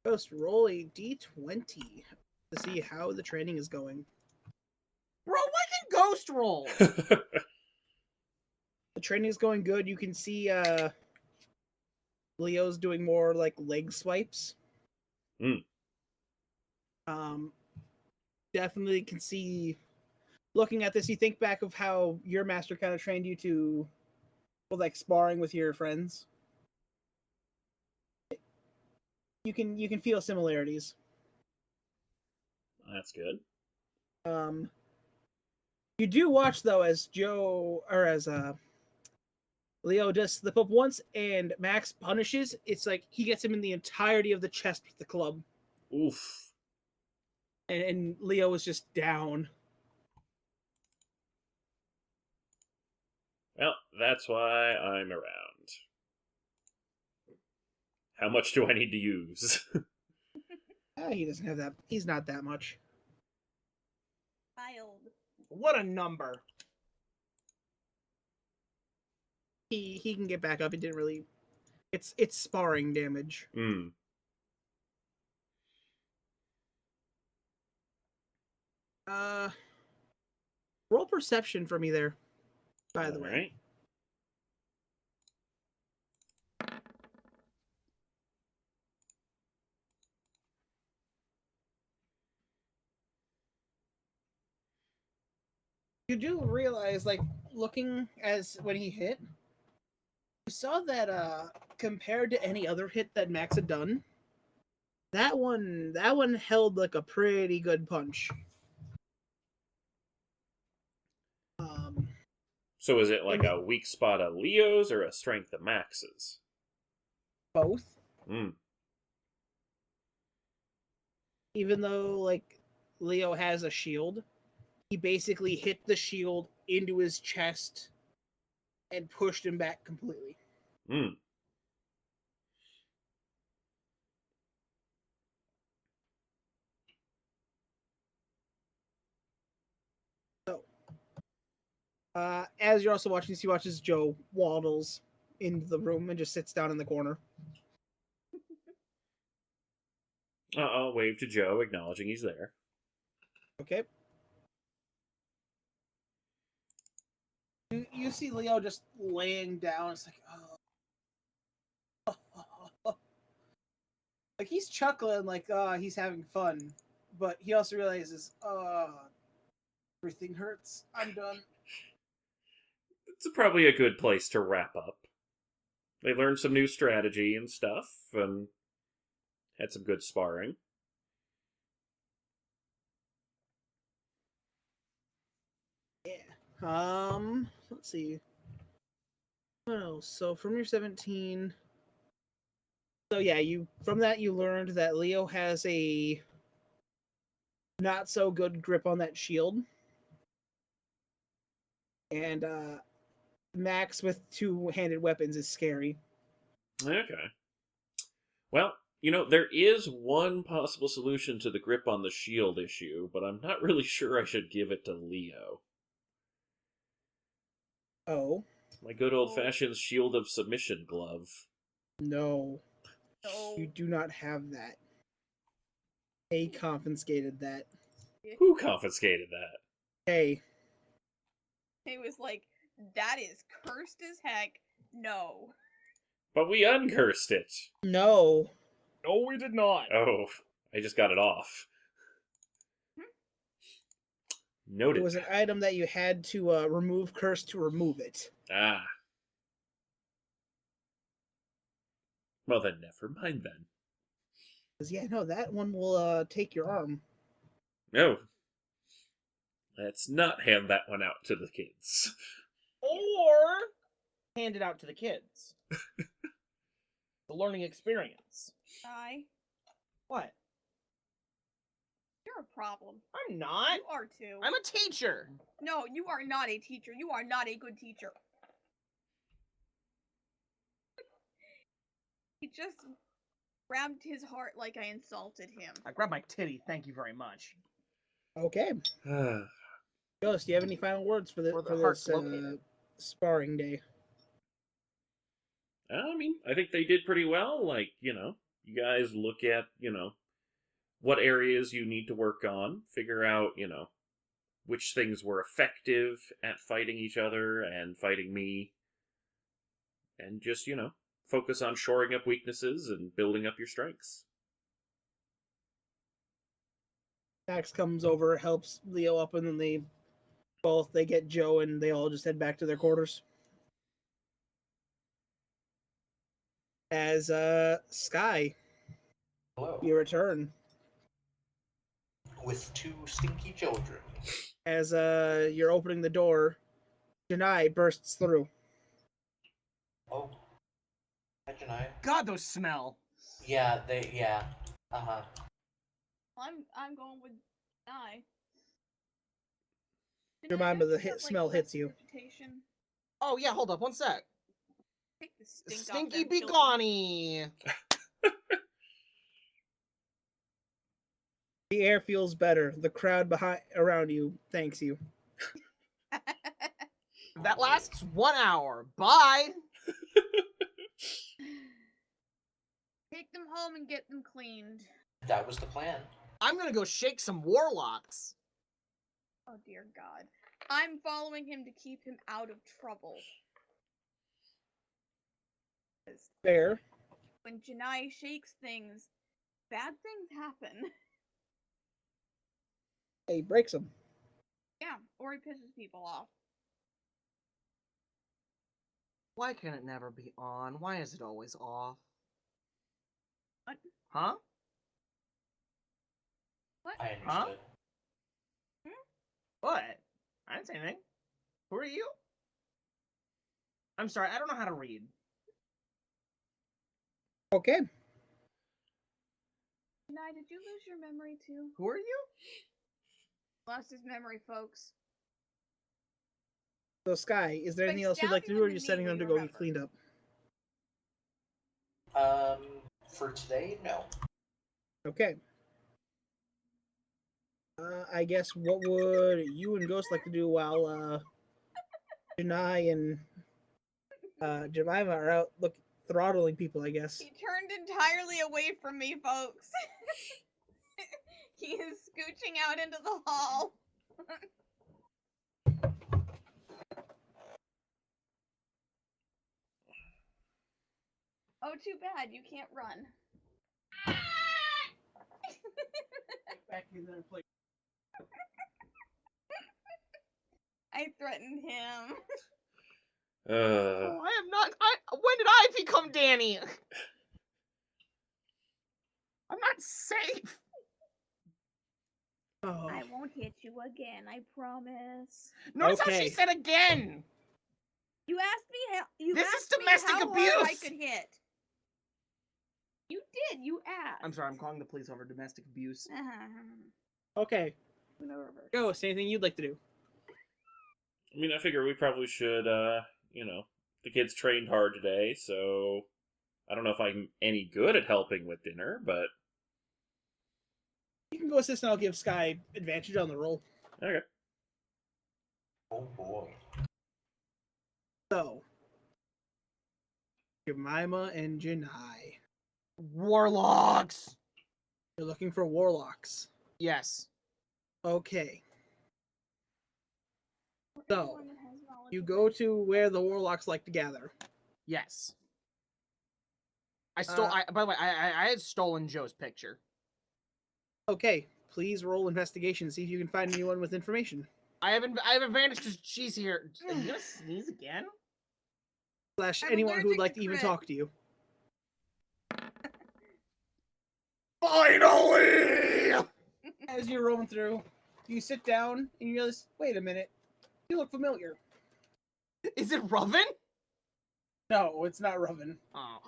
[SPEAKER 4] Ghost, roll a d20 to see how the training is going.
[SPEAKER 1] Bro, why can Ghost roll?
[SPEAKER 4] The training is going good. You can see Leo's doing more like leg swipes. Definitely can see. Looking at this, you think back of how your master kind of trained you to, well, like sparring with your friends. You can feel similarities.
[SPEAKER 5] That's good.
[SPEAKER 4] You do watch though as Leo does slip up once and Max punishes. It's like he gets him in the entirety of the chest with the club,
[SPEAKER 5] Oof.
[SPEAKER 4] and Leo is just down.
[SPEAKER 5] Well, that's why I'm around. How much do I need to use?
[SPEAKER 4] He doesn't have that. He's not that much.
[SPEAKER 3] Child.
[SPEAKER 1] What a number.
[SPEAKER 4] He can get back up. It didn't really. It's sparring damage. Roll perception for me there. By the way.
[SPEAKER 5] Right.
[SPEAKER 4] You do realize, like, looking as when he hit, you saw that compared to any other hit that Max had done, that one held like a pretty good punch.
[SPEAKER 5] So is it like a weak spot of Leo's or a strength of Max's?
[SPEAKER 4] Both.
[SPEAKER 5] Mm.
[SPEAKER 4] Even though like Leo has a shield, he basically hit the shield into his chest and pushed him back completely.
[SPEAKER 5] Mm.
[SPEAKER 4] So, as you're also watching this, you watch as Joe waddles into the room and just sits down in the corner.
[SPEAKER 5] I'll wave to Joe, acknowledging he's there.
[SPEAKER 4] Okay. You see Leo just laying down. It's like, oh. Like he's chuckling, like, he's having fun. But he also realizes, everything hurts. I'm done.
[SPEAKER 5] It's probably a good place to wrap up. They learned some new strategy and stuff, and had some good sparring.
[SPEAKER 4] Yeah. Let's see. What else? So from your 17. So yeah, from that you learned that Leo has a not so good grip on that shield. And Max with two-handed weapons is scary.
[SPEAKER 5] Okay. Well, there is one possible solution to the grip on the shield issue, but I'm not really sure I should give it to Leo.
[SPEAKER 4] Oh.
[SPEAKER 5] My good old-fashioned shield of submission glove.
[SPEAKER 4] No.
[SPEAKER 3] No.
[SPEAKER 4] You do not have that. They confiscated that.
[SPEAKER 5] Who confiscated that?
[SPEAKER 4] Hey.
[SPEAKER 3] He was like, that is cursed as heck. No.
[SPEAKER 5] But we uncursed it.
[SPEAKER 4] No.
[SPEAKER 1] No, we did not.
[SPEAKER 5] Oh, I just got it off. Noted.
[SPEAKER 4] It was an item that you had to remove curse to remove it.
[SPEAKER 5] Ah. Well, then never mind then.
[SPEAKER 4] 'Cause, yeah, no, that one will take your arm.
[SPEAKER 5] No. Let's not hand that one out to the kids.
[SPEAKER 1] Or hand it out to the kids. The learning experience. What?
[SPEAKER 3] You're a problem.
[SPEAKER 1] I'm not.
[SPEAKER 3] You are too.
[SPEAKER 1] I'm a teacher.
[SPEAKER 3] No, you are not a teacher. You are not a good teacher. He just grabbed his heart like I insulted him.
[SPEAKER 1] I grabbed my titty. Thank you very much.
[SPEAKER 4] Okay. Ghost, do you have any final words for
[SPEAKER 1] Where the heart's
[SPEAKER 4] this
[SPEAKER 1] located.
[SPEAKER 4] sparring day?
[SPEAKER 5] I mean, I think they did pretty well. Like, you guys look at, what areas you need to work on, figure out, which things were effective at fighting each other and fighting me, and just, focus on shoring up weaknesses and building up your strengths.
[SPEAKER 4] Max comes over, helps Leo up, and then they get Joe, and they all just head back to their quarters. As Sky,
[SPEAKER 2] Hello.
[SPEAKER 4] you return.
[SPEAKER 2] With 2 stinky children.
[SPEAKER 4] As you're opening the door, Janai bursts through.
[SPEAKER 2] Oh. Hi, Janai.
[SPEAKER 1] God, those smell.
[SPEAKER 2] Yeah. Uh-huh.
[SPEAKER 3] I'm going with I.
[SPEAKER 4] Remember, the smell hits you.
[SPEAKER 1] Oh, yeah, hold up. One sec.
[SPEAKER 3] Take the stink off
[SPEAKER 1] Stinky
[SPEAKER 3] them
[SPEAKER 1] be
[SPEAKER 3] children.
[SPEAKER 1] gonny.
[SPEAKER 4] The air feels better. The crowd around you thanks you.
[SPEAKER 1] That lasts 1 hour. Bye.
[SPEAKER 3] Take them home and get them cleaned.
[SPEAKER 2] That was the plan.
[SPEAKER 1] I'm gonna go shake some warlocks.
[SPEAKER 3] Oh dear God. I'm following him to keep him out of trouble. 'Cause
[SPEAKER 4] Fair.
[SPEAKER 3] when Janai shakes things, bad things happen.
[SPEAKER 4] He breaks them.
[SPEAKER 3] Yeah, or he pisses people off.
[SPEAKER 1] Why can it never be on? Why is it always off?
[SPEAKER 3] What?
[SPEAKER 1] Huh?
[SPEAKER 3] What?
[SPEAKER 2] I
[SPEAKER 1] Huh?
[SPEAKER 2] understood.
[SPEAKER 1] What? I didn't say anything. Who are you? I'm sorry, I don't know how to read.
[SPEAKER 4] Okay.
[SPEAKER 3] Janai, did you lose your memory too?
[SPEAKER 1] Who are you?
[SPEAKER 3] Lost his memory, folks.
[SPEAKER 4] So, Sky, is there
[SPEAKER 3] By
[SPEAKER 4] anything else you'd like to
[SPEAKER 3] stabbing
[SPEAKER 4] do, or
[SPEAKER 3] him
[SPEAKER 4] are you
[SPEAKER 3] in the
[SPEAKER 4] setting
[SPEAKER 3] knee,
[SPEAKER 4] him to
[SPEAKER 3] we
[SPEAKER 4] go get
[SPEAKER 3] remember.
[SPEAKER 4] cleaned up?
[SPEAKER 2] For today, no.
[SPEAKER 4] Okay. I guess what would you and Ghost like to do while Janai and Jemima are out throttling people, I guess.
[SPEAKER 3] He turned entirely away from me, folks. He is scooching out into the hall. Oh, too bad. You can't run.
[SPEAKER 4] Back in there and play.
[SPEAKER 3] I threatened him.
[SPEAKER 1] Oh, I am not. When did I become Danny? I'm not safe.
[SPEAKER 4] Oh.
[SPEAKER 3] I won't hit you again, I promise.
[SPEAKER 1] Notice how
[SPEAKER 4] Okay.
[SPEAKER 1] she said again.
[SPEAKER 3] You asked me how. You
[SPEAKER 1] This is
[SPEAKER 3] asked me
[SPEAKER 1] domestic
[SPEAKER 3] how hard I
[SPEAKER 1] abuse.
[SPEAKER 3] could hit. You did. You asked.
[SPEAKER 1] I'm sorry, I'm calling the police over domestic abuse.
[SPEAKER 4] Okay.
[SPEAKER 3] No reverse.
[SPEAKER 4] Ghost, anything you'd like to do?
[SPEAKER 5] I mean, I figure we probably should, the kids trained hard today, so I don't know if I'm any good at helping with dinner, but
[SPEAKER 4] You can go assist, and I'll give Sky advantage on the roll.
[SPEAKER 5] okay.
[SPEAKER 2] Oh boy.
[SPEAKER 4] So, Jemima and Janai.
[SPEAKER 1] Warlocks.
[SPEAKER 4] You're looking for warlocks.
[SPEAKER 1] Yes.
[SPEAKER 4] Okay. So,
[SPEAKER 3] Anyone that has knowledge
[SPEAKER 4] you
[SPEAKER 3] of
[SPEAKER 4] go
[SPEAKER 3] it.
[SPEAKER 4] to where the warlocks like to gather.
[SPEAKER 1] Yes. I stole. By the way, I had stolen Joe's picture.
[SPEAKER 4] Okay, please roll investigation. See if you can find anyone with information.
[SPEAKER 1] I have advantage because she's here. Are you gonna sneeze again?
[SPEAKER 4] Slash
[SPEAKER 3] I'm
[SPEAKER 4] anyone who would
[SPEAKER 3] allergic
[SPEAKER 4] like
[SPEAKER 3] to
[SPEAKER 4] to even
[SPEAKER 3] crit.
[SPEAKER 4] talk to you.
[SPEAKER 1] Finally!
[SPEAKER 4] As you're rolling through, you sit down and you realize, wait a minute, you look familiar.
[SPEAKER 1] Is it Robin?
[SPEAKER 4] No, it's not Robin.
[SPEAKER 1] Oh.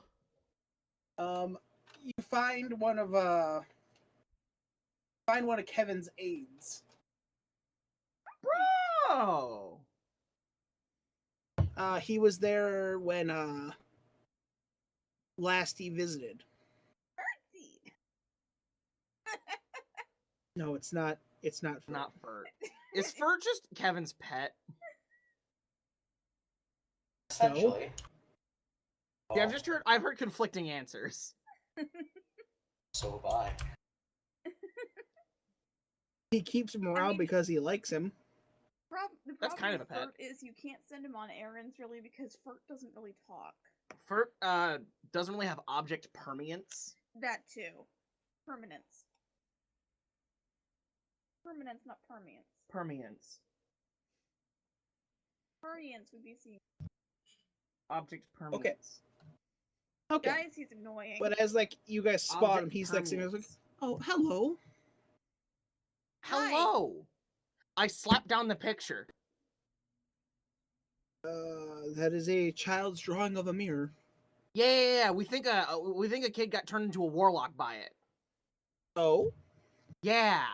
[SPEAKER 4] You find one of Kevin's aides.
[SPEAKER 1] Bro!
[SPEAKER 4] He was there when last he visited.
[SPEAKER 3] Birdseed.
[SPEAKER 4] No, it's not. It's not. Fur.
[SPEAKER 1] Not Furt. Is Furt just Kevin's pet?
[SPEAKER 2] Essentially.
[SPEAKER 1] Yeah, I've heard conflicting answers.
[SPEAKER 2] So have I.
[SPEAKER 4] He keeps him around
[SPEAKER 3] mean-
[SPEAKER 4] because he likes him.
[SPEAKER 3] The
[SPEAKER 1] That's
[SPEAKER 3] problem
[SPEAKER 1] kind of
[SPEAKER 3] with
[SPEAKER 1] a pet.
[SPEAKER 3] Furt is you can't send him on errands really because Furt doesn't really talk.
[SPEAKER 1] Furt doesn't really have object permanence.
[SPEAKER 3] That too. Permanence. Permanence, not permeance.
[SPEAKER 1] Permanence.
[SPEAKER 3] Permeance would be seen.
[SPEAKER 1] Object permanence.
[SPEAKER 4] Okay.
[SPEAKER 3] Guys, he's annoying.
[SPEAKER 4] But as like you guys spot
[SPEAKER 1] Object
[SPEAKER 4] him, he's like sitting there like,
[SPEAKER 1] permanence.
[SPEAKER 4] "Oh, hello."
[SPEAKER 3] Hi.
[SPEAKER 1] Hello! I slapped down the picture.
[SPEAKER 4] That is a child's drawing of a mirror.
[SPEAKER 1] Yeah. We think a kid got turned into a warlock by it.
[SPEAKER 4] Oh,
[SPEAKER 1] Yeah.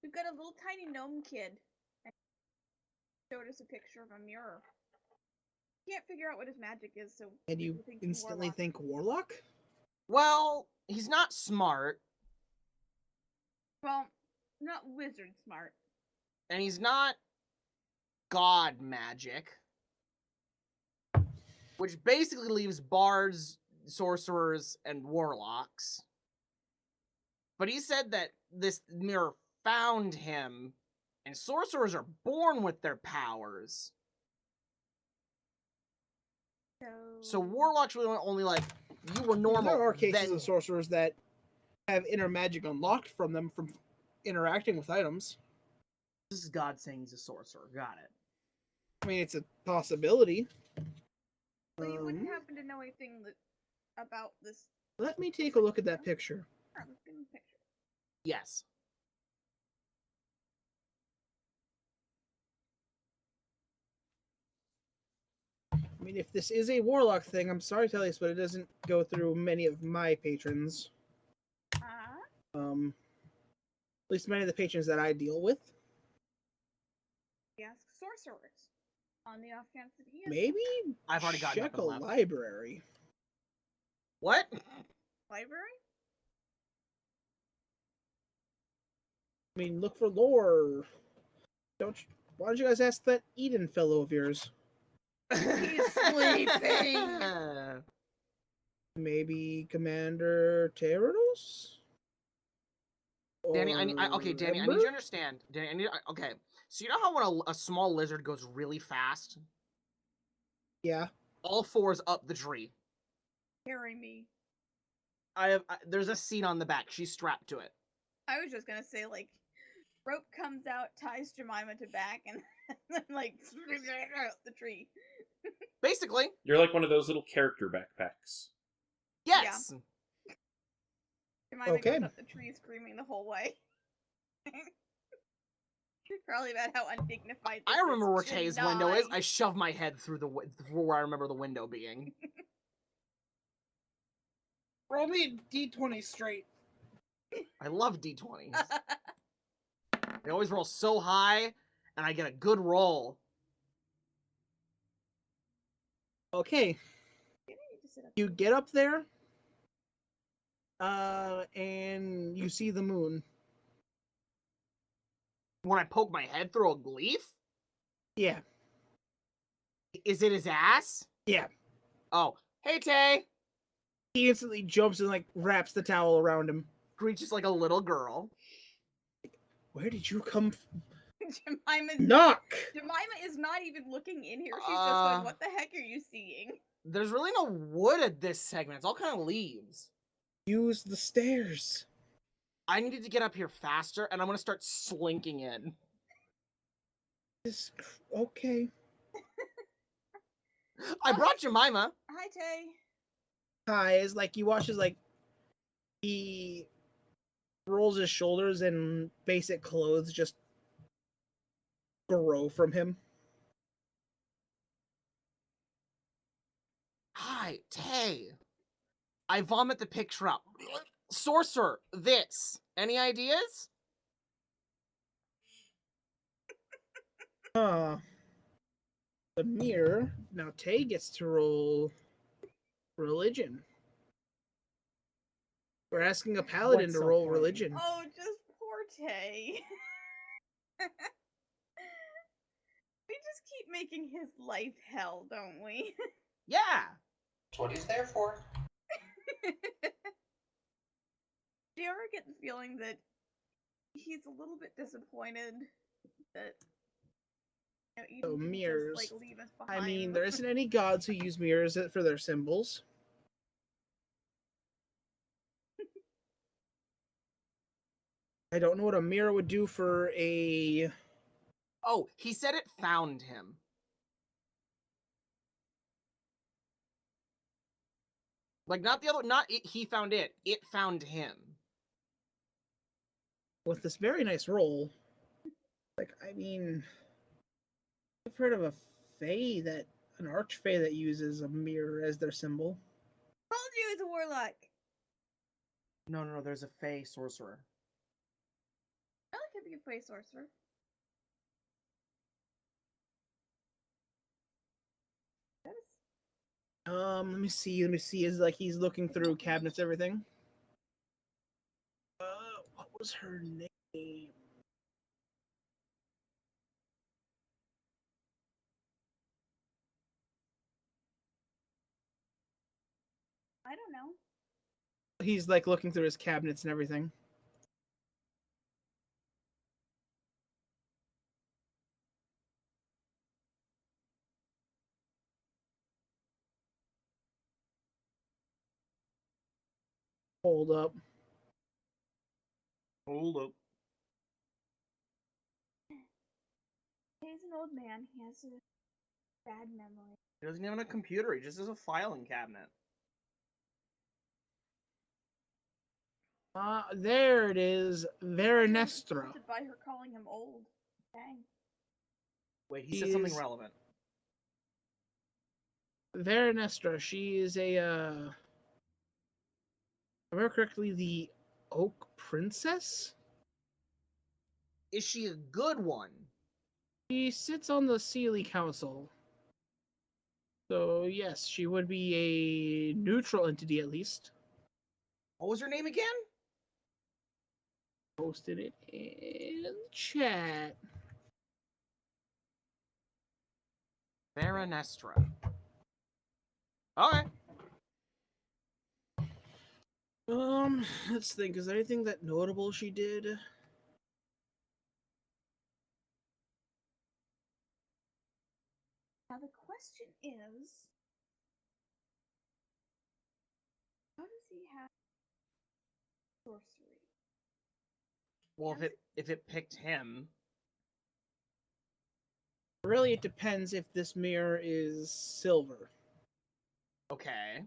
[SPEAKER 3] We've got a little tiny gnome kid. And showed us a picture of a mirror. Can't figure out what his magic is, so
[SPEAKER 4] and
[SPEAKER 3] we
[SPEAKER 4] you
[SPEAKER 3] think he's
[SPEAKER 4] instantly
[SPEAKER 3] warlock.
[SPEAKER 4] think warlock?
[SPEAKER 1] Well, he's not smart,
[SPEAKER 3] Well, not wizard smart.
[SPEAKER 1] and he's not god magic. Which basically leaves bards, sorcerers, and warlocks. But he said that this mirror found him, and sorcerers are born with their powers. So warlocks really only like you were normal.
[SPEAKER 4] There are cases
[SPEAKER 1] then-
[SPEAKER 4] of sorcerers that have inner magic unlocked from them from interacting with items.
[SPEAKER 1] This is God saying he's a sorcerer. Got it.
[SPEAKER 4] I mean, it's a possibility.
[SPEAKER 3] Well, you wouldn't
[SPEAKER 4] Um,
[SPEAKER 3] happen to know anything about this.
[SPEAKER 4] Let me take a look at that picture.
[SPEAKER 3] Sure, let's give him a picture.
[SPEAKER 1] Yes.
[SPEAKER 4] I mean, if this is a warlock thing, I'm sorry to tell you this, but it doesn't go through many of my patrons.
[SPEAKER 3] Ah,
[SPEAKER 4] At least many of the patrons that I deal with.
[SPEAKER 3] we ask sorcerers. On the off chance that he is
[SPEAKER 4] Maybe
[SPEAKER 1] I've already gotten
[SPEAKER 4] check
[SPEAKER 1] up
[SPEAKER 4] a
[SPEAKER 1] and left.
[SPEAKER 4] library.
[SPEAKER 1] What?
[SPEAKER 3] library.
[SPEAKER 4] I mean, look for lore. Why don't you guys ask that Eden fellow of yours?
[SPEAKER 3] He's sleeping.
[SPEAKER 4] Maybe Commander Teranos?
[SPEAKER 1] Danny, okay, Danny, I need you to understand. Danny, okay. So you know how when a small lizard goes really fast,
[SPEAKER 4] Yeah.
[SPEAKER 1] all fours up the tree.
[SPEAKER 3] Carry me.
[SPEAKER 1] There's a seat on the back. She's strapped to it.
[SPEAKER 3] I was just gonna say, like, rope comes out, ties Jemima to back, and then, like, out the tree.
[SPEAKER 1] Basically,
[SPEAKER 5] You're like one of those little character backpacks.
[SPEAKER 1] yes.
[SPEAKER 3] Jemima
[SPEAKER 4] Okay.
[SPEAKER 3] goes up the tree screaming the whole way. Probably about how undignified this
[SPEAKER 1] I remember where
[SPEAKER 3] is.
[SPEAKER 1] Tay's window is. I shove my head through through where I remember the window being.
[SPEAKER 4] Roll me a d20 straight.
[SPEAKER 1] I love D20s. They always roll so high, and I get a good roll.
[SPEAKER 4] Okay. You get up there, and you see the moon.
[SPEAKER 1] When I poke my head through a leaf?
[SPEAKER 4] Yeah.
[SPEAKER 1] Is it his ass?
[SPEAKER 4] Yeah.
[SPEAKER 1] Oh, hey Tay!
[SPEAKER 4] He instantly jumps and like wraps the towel around him.
[SPEAKER 1] Screeches like a little girl.
[SPEAKER 4] Where did you come
[SPEAKER 3] Jemima
[SPEAKER 4] Knock!
[SPEAKER 3] is not even looking in here. She's just going, "What the heck are you seeing?"
[SPEAKER 1] There's really no wood at this segment. It's all kind of leaves.
[SPEAKER 4] Use the stairs.
[SPEAKER 1] I needed to get up here faster, and I'm gonna start slinking in.
[SPEAKER 4] Okay.
[SPEAKER 1] I brought Jemima.
[SPEAKER 3] Hi, Tay.
[SPEAKER 4] Hi, is like you watch as like he rolls his shoulders and basic clothes just grow from him.
[SPEAKER 1] Hi, Tay. I vomit the picture up. Sorcerer, this. Any ideas?
[SPEAKER 4] The mirror. Now Tay gets to roll religion. We're asking a paladin
[SPEAKER 1] What's
[SPEAKER 4] to
[SPEAKER 1] so
[SPEAKER 4] roll
[SPEAKER 1] funny?
[SPEAKER 4] religion.
[SPEAKER 3] Oh, just poor Tay. We just keep making his life hell, don't we?
[SPEAKER 1] Yeah.
[SPEAKER 2] That's what he's there for.
[SPEAKER 3] Do you ever get the feeling that he's a little bit disappointed that you
[SPEAKER 4] So
[SPEAKER 3] didn't
[SPEAKER 4] mirrors.
[SPEAKER 3] just leave us
[SPEAKER 4] I
[SPEAKER 3] behind?
[SPEAKER 4] mean, there isn't any gods who use mirrors for their symbols. I don't know what a mirror would do for a...
[SPEAKER 1] Oh, he said it found him. Like, not the other, not it, he found it. It found him.
[SPEAKER 4] With this very nice roll. Like, I mean... I've heard of a fae that... An archfey that uses a mirror as their symbol.
[SPEAKER 3] Told you he's a warlock.
[SPEAKER 1] No, there's a Fey sorcerer.
[SPEAKER 3] I like to be a play sorcerer.
[SPEAKER 4] Let me see. Is like he's looking through cabinets, everything. What was her name?
[SPEAKER 3] I don't know.
[SPEAKER 4] He's like looking through his cabinets and everything. Hold up.
[SPEAKER 1] Hold up.
[SPEAKER 3] He's an old man. He has a bad memory.
[SPEAKER 1] He doesn't even have a computer. He just has a filing cabinet.
[SPEAKER 4] There it is. Veranestra.
[SPEAKER 3] Haunted by her calling him old. Dang.
[SPEAKER 1] Wait, he said something
[SPEAKER 4] He's-
[SPEAKER 1] relevant.
[SPEAKER 4] Veranestra. She is a, if I remember correctly, the Oak Princess?
[SPEAKER 1] Is she a good one?
[SPEAKER 4] She sits on the Sealy Council. So, yes, she would be a neutral entity at least.
[SPEAKER 1] What was her name again?
[SPEAKER 4] Posted it in the chat.
[SPEAKER 1] Veranestra. Alright.
[SPEAKER 4] Let's think. Is there anything that notable she did?
[SPEAKER 3] Now the question is, how does he have sorcery?
[SPEAKER 1] Well, if it picked him.
[SPEAKER 4] Really, it depends if this mirror is silver.
[SPEAKER 1] Okay.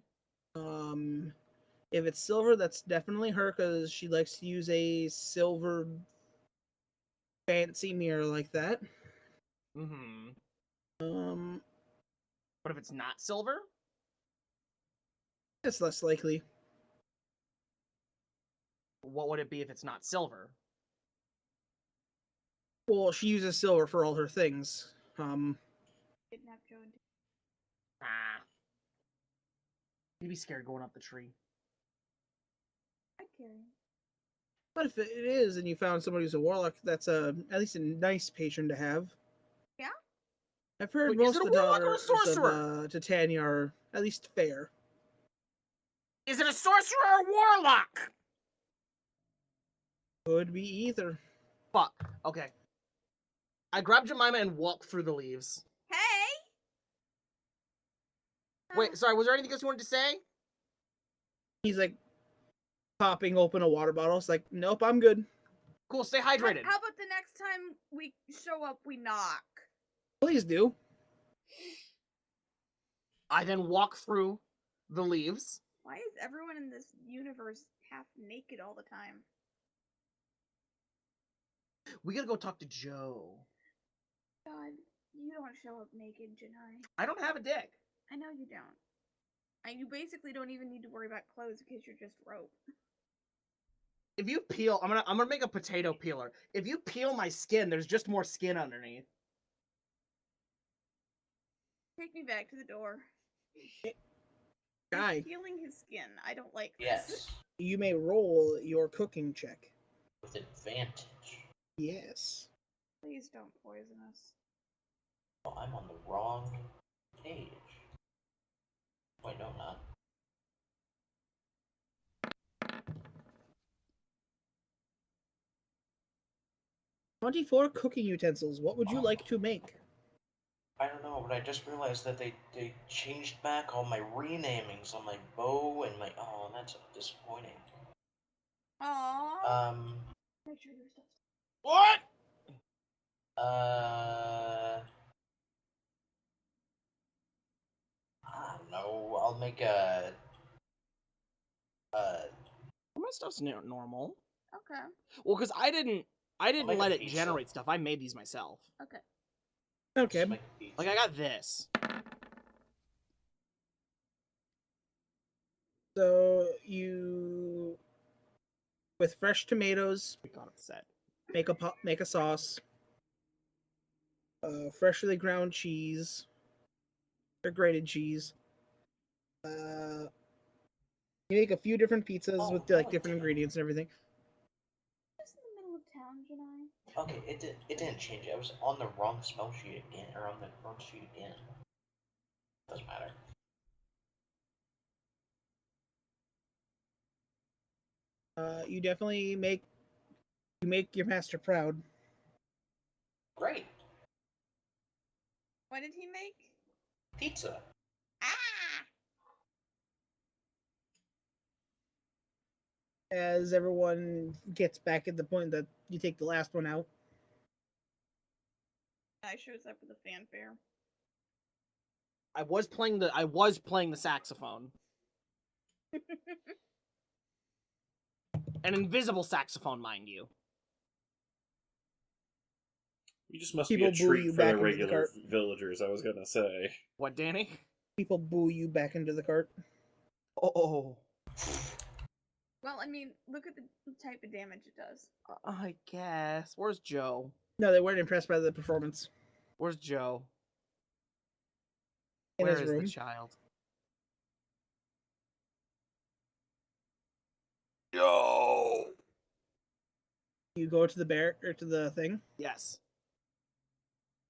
[SPEAKER 4] If it's silver, that's definitely her because she likes to use a silver fancy mirror like that.
[SPEAKER 1] Mm-hmm.
[SPEAKER 4] Um,
[SPEAKER 1] But if it's not silver?
[SPEAKER 4] it's less likely.
[SPEAKER 1] What would it be if it's not silver?
[SPEAKER 4] Well, she uses silver for all her things.
[SPEAKER 3] Kidnap Joe and
[SPEAKER 1] Ah. You'd be scared going up the tree.
[SPEAKER 3] I'd carry him.
[SPEAKER 4] But if it is, and you found somebody who's a warlock, that's at least a nice patron to have.
[SPEAKER 3] Yeah?
[SPEAKER 4] I've heard
[SPEAKER 1] Wait,
[SPEAKER 4] most
[SPEAKER 1] is it
[SPEAKER 4] of
[SPEAKER 1] a
[SPEAKER 4] the
[SPEAKER 1] warlock or a
[SPEAKER 4] daughters
[SPEAKER 1] sorcerer?
[SPEAKER 4] of Titania are at least fair.
[SPEAKER 1] Is it a sorcerer or a warlock?
[SPEAKER 4] Could be either.
[SPEAKER 1] Fuck. Okay. I grab Jemima and walk through the leaves.
[SPEAKER 3] Hey!
[SPEAKER 1] Wait, sorry, was there anything else you wanted to say?
[SPEAKER 4] He's like popping open a water bottle. It's like, nope, I'm good.
[SPEAKER 1] Cool, stay
[SPEAKER 3] How
[SPEAKER 1] hydrated.
[SPEAKER 3] about the next time we show up, we knock?
[SPEAKER 4] Please do.
[SPEAKER 1] I then walk through the leaves.
[SPEAKER 3] Why is everyone in this universe half naked all the time?
[SPEAKER 1] We gotta go talk to Joe.
[SPEAKER 3] God, you don't show up naked, Janai.
[SPEAKER 1] I don't have a dick.
[SPEAKER 3] I know you don't. And you basically don't even need to worry about clothes because you're just rope.
[SPEAKER 1] If you peel, I'm gonna make a potato peeler. If you peel my skin, there's just more skin underneath.
[SPEAKER 3] Take me back to the door.
[SPEAKER 4] Guy,
[SPEAKER 3] He's peeling his skin. I don't like this.
[SPEAKER 2] Yes,
[SPEAKER 4] you may roll your cooking check.
[SPEAKER 2] with advantage.
[SPEAKER 4] Yes.
[SPEAKER 3] Please don't poison us.
[SPEAKER 2] Well, I'm on the wrong page. Wait, no, I'm not.
[SPEAKER 4] 24 cooking utensils. What would you like to make?
[SPEAKER 2] I don't know, but I just realized that they changed back all my renamings on my bow and my. Oh, that's disappointing.
[SPEAKER 3] Aww. Make sure your stuff's.
[SPEAKER 1] What?
[SPEAKER 2] I don't know. I'll make a.
[SPEAKER 1] My stuff's normal.
[SPEAKER 3] Okay.
[SPEAKER 1] Well, because I didn't
[SPEAKER 2] make
[SPEAKER 1] let
[SPEAKER 2] a
[SPEAKER 1] it
[SPEAKER 2] pizza.
[SPEAKER 1] generate stuff. I made these myself.
[SPEAKER 3] Okay.
[SPEAKER 4] Okay.
[SPEAKER 2] Just make a pizza.
[SPEAKER 1] Like I got this.
[SPEAKER 4] So you, with fresh tomatoes,
[SPEAKER 1] We got it set.
[SPEAKER 4] make a sauce. Freshly ground cheese, or grated cheese. You make a few different pizzas with like different ingredients and everything.
[SPEAKER 3] Just in the middle of town, Janai.
[SPEAKER 2] Okay, it didn't change. I was on the wrong spell sheet again, or on the wrong sheet again. Doesn't matter.
[SPEAKER 4] You definitely make your master proud.
[SPEAKER 2] Great
[SPEAKER 3] What did he make?
[SPEAKER 2] pizza.
[SPEAKER 3] Ah!
[SPEAKER 4] As everyone gets back at the point that you take the last one out.
[SPEAKER 3] I shows up with a fanfare.
[SPEAKER 1] I was playing the saxophone. An invisible saxophone, mind you.
[SPEAKER 5] You just must
[SPEAKER 4] People
[SPEAKER 5] be a
[SPEAKER 4] boo
[SPEAKER 5] treat
[SPEAKER 4] you
[SPEAKER 5] for
[SPEAKER 4] back
[SPEAKER 5] the
[SPEAKER 4] into the
[SPEAKER 5] regular
[SPEAKER 4] cart.
[SPEAKER 5] villagers, I was gonna say.
[SPEAKER 1] What, Danny?
[SPEAKER 4] People boo you back into the cart.
[SPEAKER 1] Oh.
[SPEAKER 3] Well, I mean, look at the type of damage it does.
[SPEAKER 1] I guess. Where's Joe?
[SPEAKER 4] No, they weren't impressed by the performance.
[SPEAKER 1] Where's Joe?
[SPEAKER 4] In
[SPEAKER 1] Where
[SPEAKER 4] his
[SPEAKER 1] is
[SPEAKER 4] room.
[SPEAKER 1] the child? Yo.
[SPEAKER 4] You go to the bear or to the thing.
[SPEAKER 1] Yes.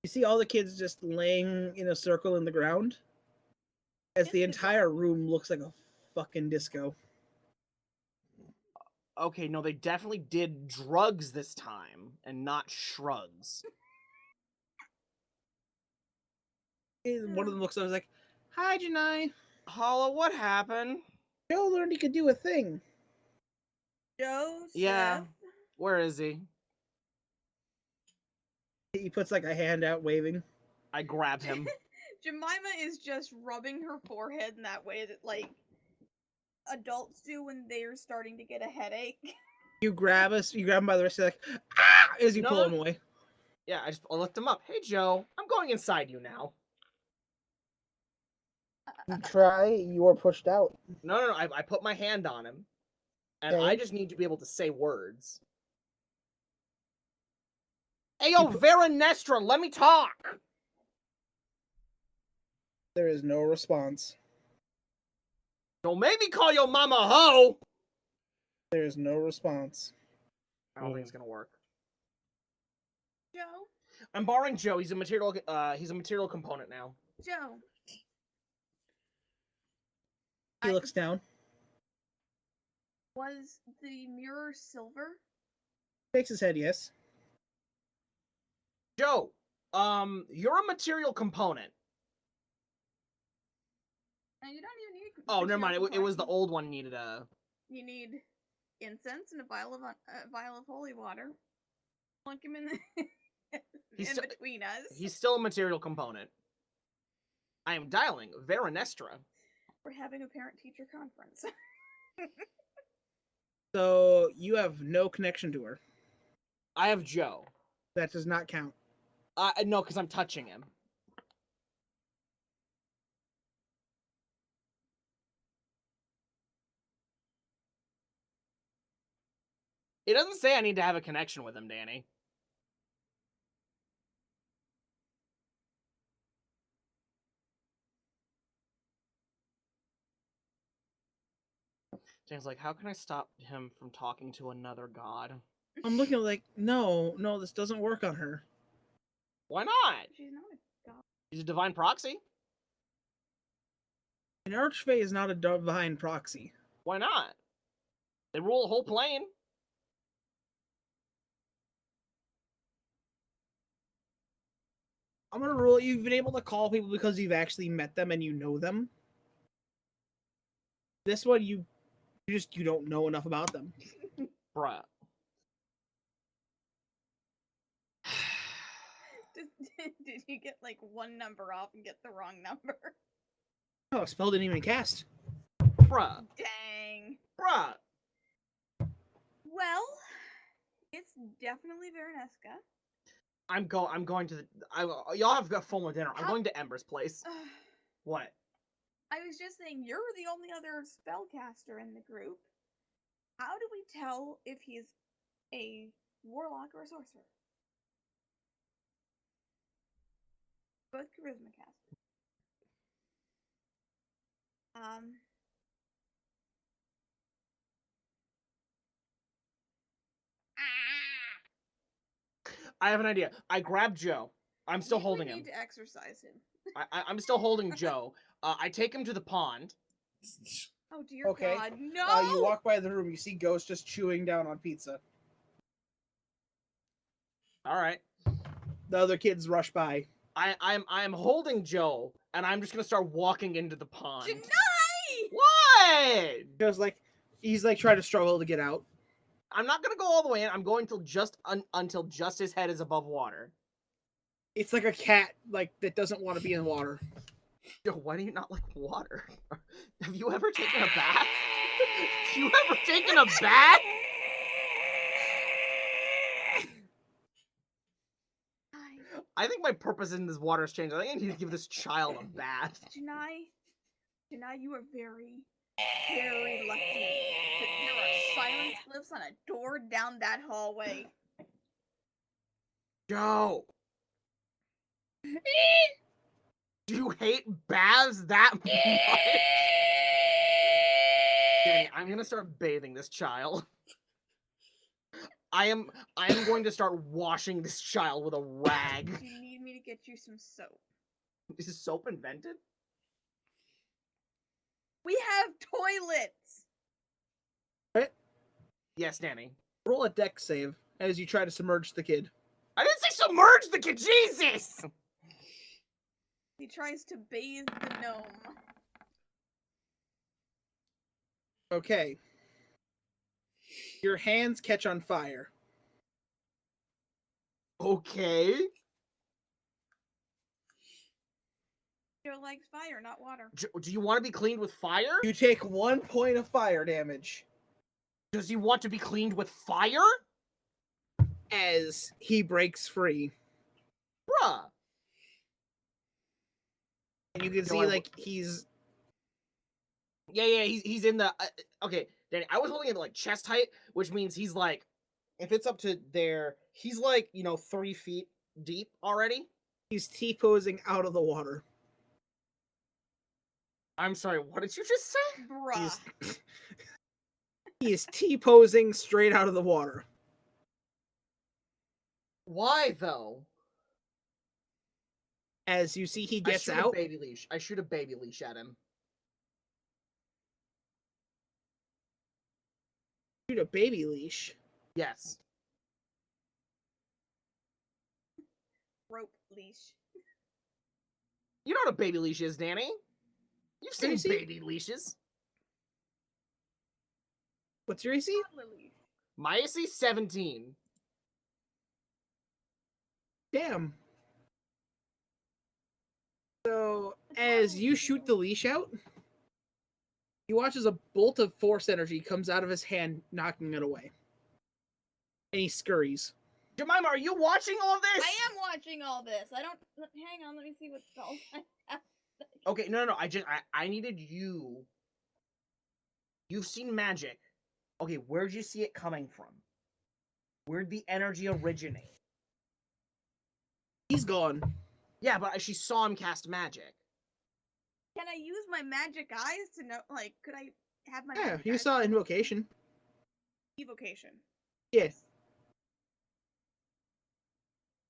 [SPEAKER 4] You see all the kids just laying in a circle in the ground, as the entire room looks like a fucking disco.
[SPEAKER 1] Okay, no, they definitely did drugs this time and not shrugs.
[SPEAKER 4] One of them looks over, like, "Hi, Janai.
[SPEAKER 1] Holla, what happened?
[SPEAKER 4] Joe learned he could do a thing."
[SPEAKER 3] Joseph?
[SPEAKER 1] Yeah. Where is he?
[SPEAKER 4] He puts like a hand out, waving.
[SPEAKER 1] I grab him.
[SPEAKER 3] Jemima is just rubbing her forehead in that way that, like, adults do when they're starting to get a headache.
[SPEAKER 4] You grab him by the wrist, you're like, ah, as you
[SPEAKER 1] No,
[SPEAKER 4] pull
[SPEAKER 1] no.
[SPEAKER 4] him away.
[SPEAKER 1] Yeah, I lift him up. Hey, Joe, I'm going inside you now.
[SPEAKER 4] You try, you are pushed out.
[SPEAKER 1] No. I put my hand on him, and
[SPEAKER 4] Okay.
[SPEAKER 1] I just need to be able to say words. Hey, yo, Vera Nestra, let me talk!
[SPEAKER 4] There is no response.
[SPEAKER 1] Don't make me call your mama a hoe!
[SPEAKER 4] There is no response.
[SPEAKER 1] I don't think it's gonna work.
[SPEAKER 3] Joe?
[SPEAKER 1] I'm borrowing Joe. He's a material component now.
[SPEAKER 3] Joe.
[SPEAKER 4] He looks down.
[SPEAKER 3] Was the mirror silver?
[SPEAKER 4] Shakes his head, yes.
[SPEAKER 1] Joe, you're a material component.
[SPEAKER 3] And you don't even need.
[SPEAKER 1] Oh, never mind.
[SPEAKER 3] material
[SPEAKER 1] It was the
[SPEAKER 3] component.
[SPEAKER 1] old one needed a.
[SPEAKER 3] You need incense and a vial of holy water. Plunk him in
[SPEAKER 1] He's
[SPEAKER 3] in
[SPEAKER 1] still-
[SPEAKER 3] between us.
[SPEAKER 1] He's still a material component. I am dialing Veranestra.
[SPEAKER 3] We're having a parent-teacher conference.
[SPEAKER 4] So you have no connection to her.
[SPEAKER 1] I have Joe.
[SPEAKER 4] That does not count.
[SPEAKER 1] No, because I'm touching him. It doesn't say I need to have a connection with him, Danny. Danny's like, how can I stop him from talking to another god?
[SPEAKER 4] I'm looking like, no, this doesn't work on her.
[SPEAKER 1] Why not?
[SPEAKER 3] She's not a god.
[SPEAKER 1] He's a divine proxy.
[SPEAKER 4] An archfey is not a divine proxy.
[SPEAKER 1] Why not? They rule a whole plane.
[SPEAKER 4] I'm gonna rule you've been able to call people because you've actually met them and you know them. This one you don't know enough about them.
[SPEAKER 1] Bruh.
[SPEAKER 3] Did you get like one number off and get the wrong number?
[SPEAKER 4] Oh, spell didn't even cast.
[SPEAKER 1] Bruh.
[SPEAKER 3] Dang.
[SPEAKER 1] Bruh.
[SPEAKER 3] Well, it's definitely Veranesca.
[SPEAKER 1] I'm going to the... y'all have got FOMO dinner. I'm
[SPEAKER 3] How-
[SPEAKER 1] going to Ember's place. What?
[SPEAKER 3] I was just saying, you're the only other spellcaster in the group. How do we tell if he's a warlock or a sorcerer? Both charisma caster.
[SPEAKER 1] I have an idea. I grab Joe. I'm still
[SPEAKER 3] We
[SPEAKER 1] holding
[SPEAKER 3] need
[SPEAKER 1] him.
[SPEAKER 3] to exercise him.
[SPEAKER 1] I'm still holding Joe. I take him to the pond.
[SPEAKER 3] Oh dear
[SPEAKER 4] Okay.
[SPEAKER 3] God, no!
[SPEAKER 4] You walk by the room, you see Ghost just chewing down on pizza.
[SPEAKER 1] All right.
[SPEAKER 4] The other kids rush by.
[SPEAKER 1] I'm holding Joe, and I'm just gonna start walking into the pond.
[SPEAKER 3] Janai!
[SPEAKER 1] What?
[SPEAKER 4] Goes like he's like trying to struggle to get out.
[SPEAKER 1] I'm not gonna go all the way in. I'm going till just until just his head is above water.
[SPEAKER 4] It's like a cat like that doesn't want to be in water.
[SPEAKER 1] Yo, why do you not like water? Have you ever taken a bath? Have you ever taken a bath? I think my purpose in this water has changed. I think I need to give this child a bath.
[SPEAKER 3] Janai, you are very, very lucky that there are silence glyphs on a door down that hallway.
[SPEAKER 1] Joe! Do you hate baths that much? Danny, I'm gonna start bathing this child. I am going to start washing this child with a rag.
[SPEAKER 3] Do you need me to get you some soap?
[SPEAKER 1] Is soap invented?
[SPEAKER 3] We have toilets!
[SPEAKER 1] Yes, Danny.
[SPEAKER 4] Roll a dex save as you try to submerge the kid.
[SPEAKER 1] I didn't say submerge the kid, Jesus!
[SPEAKER 3] He tries to bathe the gnome.
[SPEAKER 4] Okay. Your hands catch on fire.
[SPEAKER 1] Okay.
[SPEAKER 3] Joe likes fire, not water.
[SPEAKER 1] Do you want to be cleaned with fire?
[SPEAKER 4] You take 1 point of fire damage
[SPEAKER 1] Does he want to be cleaned with fire?
[SPEAKER 4] as he breaks free.
[SPEAKER 1] Bruh.
[SPEAKER 4] And you can
[SPEAKER 1] No,
[SPEAKER 4] see
[SPEAKER 1] I
[SPEAKER 4] like he's
[SPEAKER 1] Yeah, he's in the... okay, Danny, I was holding it like chest height, which means he's like... If it's up to there, he's like, 3 feet deep already.
[SPEAKER 4] T-posing out of the water.
[SPEAKER 1] I'm sorry, what did you just say?
[SPEAKER 3] Bruh.
[SPEAKER 4] He is T-posing straight out of the water.
[SPEAKER 1] Why, though?
[SPEAKER 4] As you see he gets
[SPEAKER 1] I shoot
[SPEAKER 4] out.
[SPEAKER 1] A baby leash. I shoot a baby leash at him.
[SPEAKER 4] Shoot a baby leash.
[SPEAKER 1] Yes.
[SPEAKER 3] Rope leash.
[SPEAKER 1] You know what a baby leash is, Danny? You've seen
[SPEAKER 4] AC?
[SPEAKER 1] baby leashes.
[SPEAKER 4] What's your AC?
[SPEAKER 3] Toddler leash.
[SPEAKER 1] My AC 17.
[SPEAKER 4] Damn. So, as you shoot the leash out, you watch as a bolt of force energy comes out of his hand, knocking it away. And he scurries.
[SPEAKER 1] Jemima, are you watching all this?
[SPEAKER 3] I am watching all this. I don't. Hang on, let me see what spells I have.
[SPEAKER 1] Okay, no. I needed you. You've seen magic. Okay, where'd you see it coming from? Where'd the energy originate?
[SPEAKER 4] He's gone.
[SPEAKER 1] Yeah, but she saw him cast magic.
[SPEAKER 3] Can I use my magic eyes to know? Like, could I have my?
[SPEAKER 4] Yeah,
[SPEAKER 3] magic
[SPEAKER 4] you
[SPEAKER 3] eyes
[SPEAKER 4] saw
[SPEAKER 3] to-
[SPEAKER 4] invocation.
[SPEAKER 3] Evocation.
[SPEAKER 4] Yeah.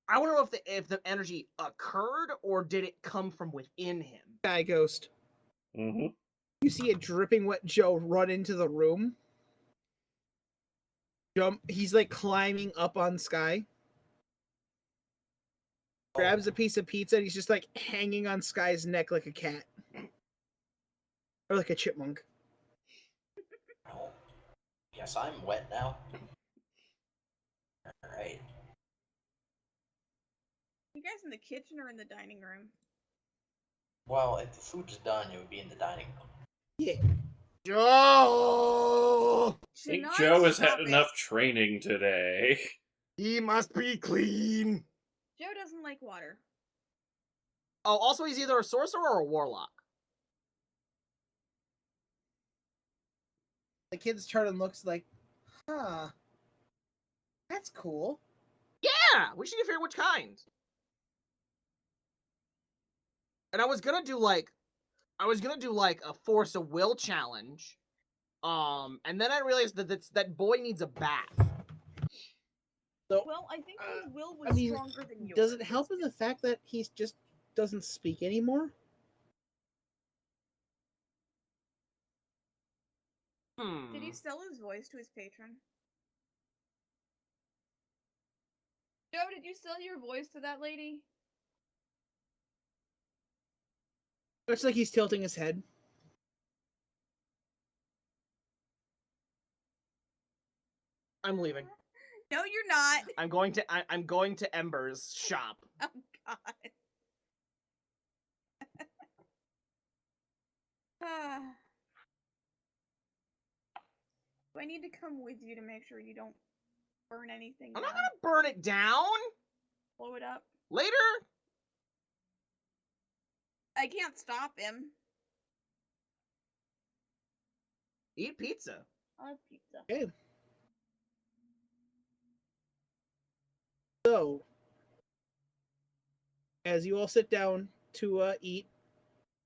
[SPEAKER 1] I want to know if the energy occurred or did it come from within him.
[SPEAKER 4] Sky Ghost.
[SPEAKER 5] Mm-hmm.
[SPEAKER 4] You see a dripping wet Joe run into the room. Jump. He's like climbing up on Sky. Grabs a piece of pizza and he's just like hanging on Sky's neck like a cat. Or like a chipmunk.
[SPEAKER 2] Oh, yes, I'm wet now. Alright.
[SPEAKER 3] You guys in the kitchen or in the dining room?
[SPEAKER 2] Well, if the food's done, it would be in the dining room.
[SPEAKER 4] Yeah.
[SPEAKER 1] Joe!
[SPEAKER 5] I think
[SPEAKER 3] Shania,
[SPEAKER 5] Joe has
[SPEAKER 3] stop
[SPEAKER 5] had
[SPEAKER 3] it.
[SPEAKER 5] enough training today.
[SPEAKER 1] He must be clean.
[SPEAKER 3] Joe doesn't like water.
[SPEAKER 1] Oh, also he's either a sorcerer or a warlock.
[SPEAKER 4] The kid's turn and looks like, huh. That's cool.
[SPEAKER 1] Yeah, we should figure which kind. And I was gonna do like a force of will challenge. And then I realized that boy needs a bath.
[SPEAKER 4] So,
[SPEAKER 3] Well, I think his will was
[SPEAKER 4] I mean,
[SPEAKER 3] stronger than yours.
[SPEAKER 4] does it help in the fact that he just doesn't speak anymore?
[SPEAKER 3] Did he sell his voice to his patron? Joe, did you sell your voice to that lady?
[SPEAKER 4] Looks like he's tilting his head.
[SPEAKER 1] I'm leaving.
[SPEAKER 3] No, you're not.
[SPEAKER 1] I'm going to Ember's shop.
[SPEAKER 3] Oh God. Ah. Do I need to come with you to make sure you don't burn anything
[SPEAKER 1] I'm
[SPEAKER 3] down?
[SPEAKER 1] not gonna burn it down
[SPEAKER 3] Blow it up.
[SPEAKER 1] later.
[SPEAKER 3] I can't stop him.
[SPEAKER 1] Eat pizza.
[SPEAKER 3] I'll have pizza.
[SPEAKER 4] Okay. So, as you all sit down to eat,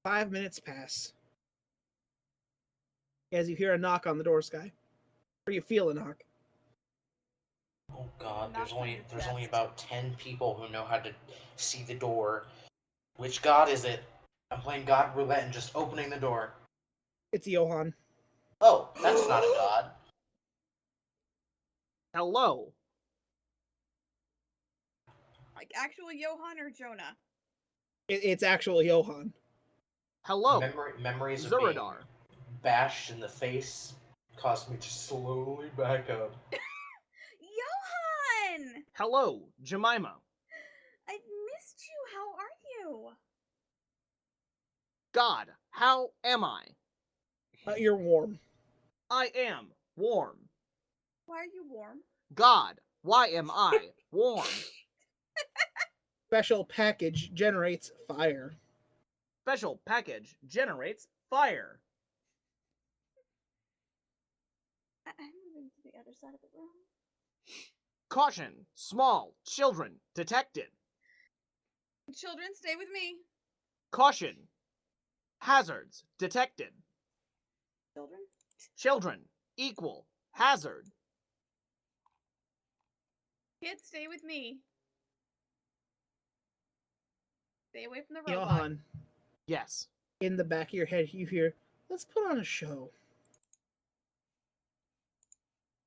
[SPEAKER 4] 5 minutes pass. As you hear a knock on the door, Sky. Or you feel a knock.
[SPEAKER 2] Oh god,
[SPEAKER 3] Knock on your
[SPEAKER 2] there's only
[SPEAKER 3] chest.
[SPEAKER 2] about 10 people who know how to see the door. Which god is it? I'm playing God Roulette and just opening the door.
[SPEAKER 4] It's Johan.
[SPEAKER 2] Oh, that's not a god.
[SPEAKER 1] Hello.
[SPEAKER 3] Like actual Johan or Jonah?
[SPEAKER 4] It's actual Johan.
[SPEAKER 1] Hello.
[SPEAKER 2] Memories of being
[SPEAKER 1] Zuradar.
[SPEAKER 2] bashed in the face caused me to slowly back up.
[SPEAKER 3] Johan!
[SPEAKER 1] Hello, Jemima.
[SPEAKER 3] I missed you. How are you?
[SPEAKER 1] God, how am I?
[SPEAKER 4] You're warm.
[SPEAKER 1] I am warm.
[SPEAKER 3] Why are you warm?
[SPEAKER 1] God, why am I warm?
[SPEAKER 4] Special package generates fire.
[SPEAKER 1] Special package generates fire.
[SPEAKER 3] I'm moving to the other side of the room.
[SPEAKER 1] Caution, small children detected.
[SPEAKER 3] Children, stay with me.
[SPEAKER 1] Caution, hazards detected.
[SPEAKER 3] Children?
[SPEAKER 1] Children equal hazard.
[SPEAKER 3] Kids, stay with me. Stay away from the robot.
[SPEAKER 4] Johan,
[SPEAKER 1] Yes.
[SPEAKER 4] in the back of your head, you hear, let's put on a show.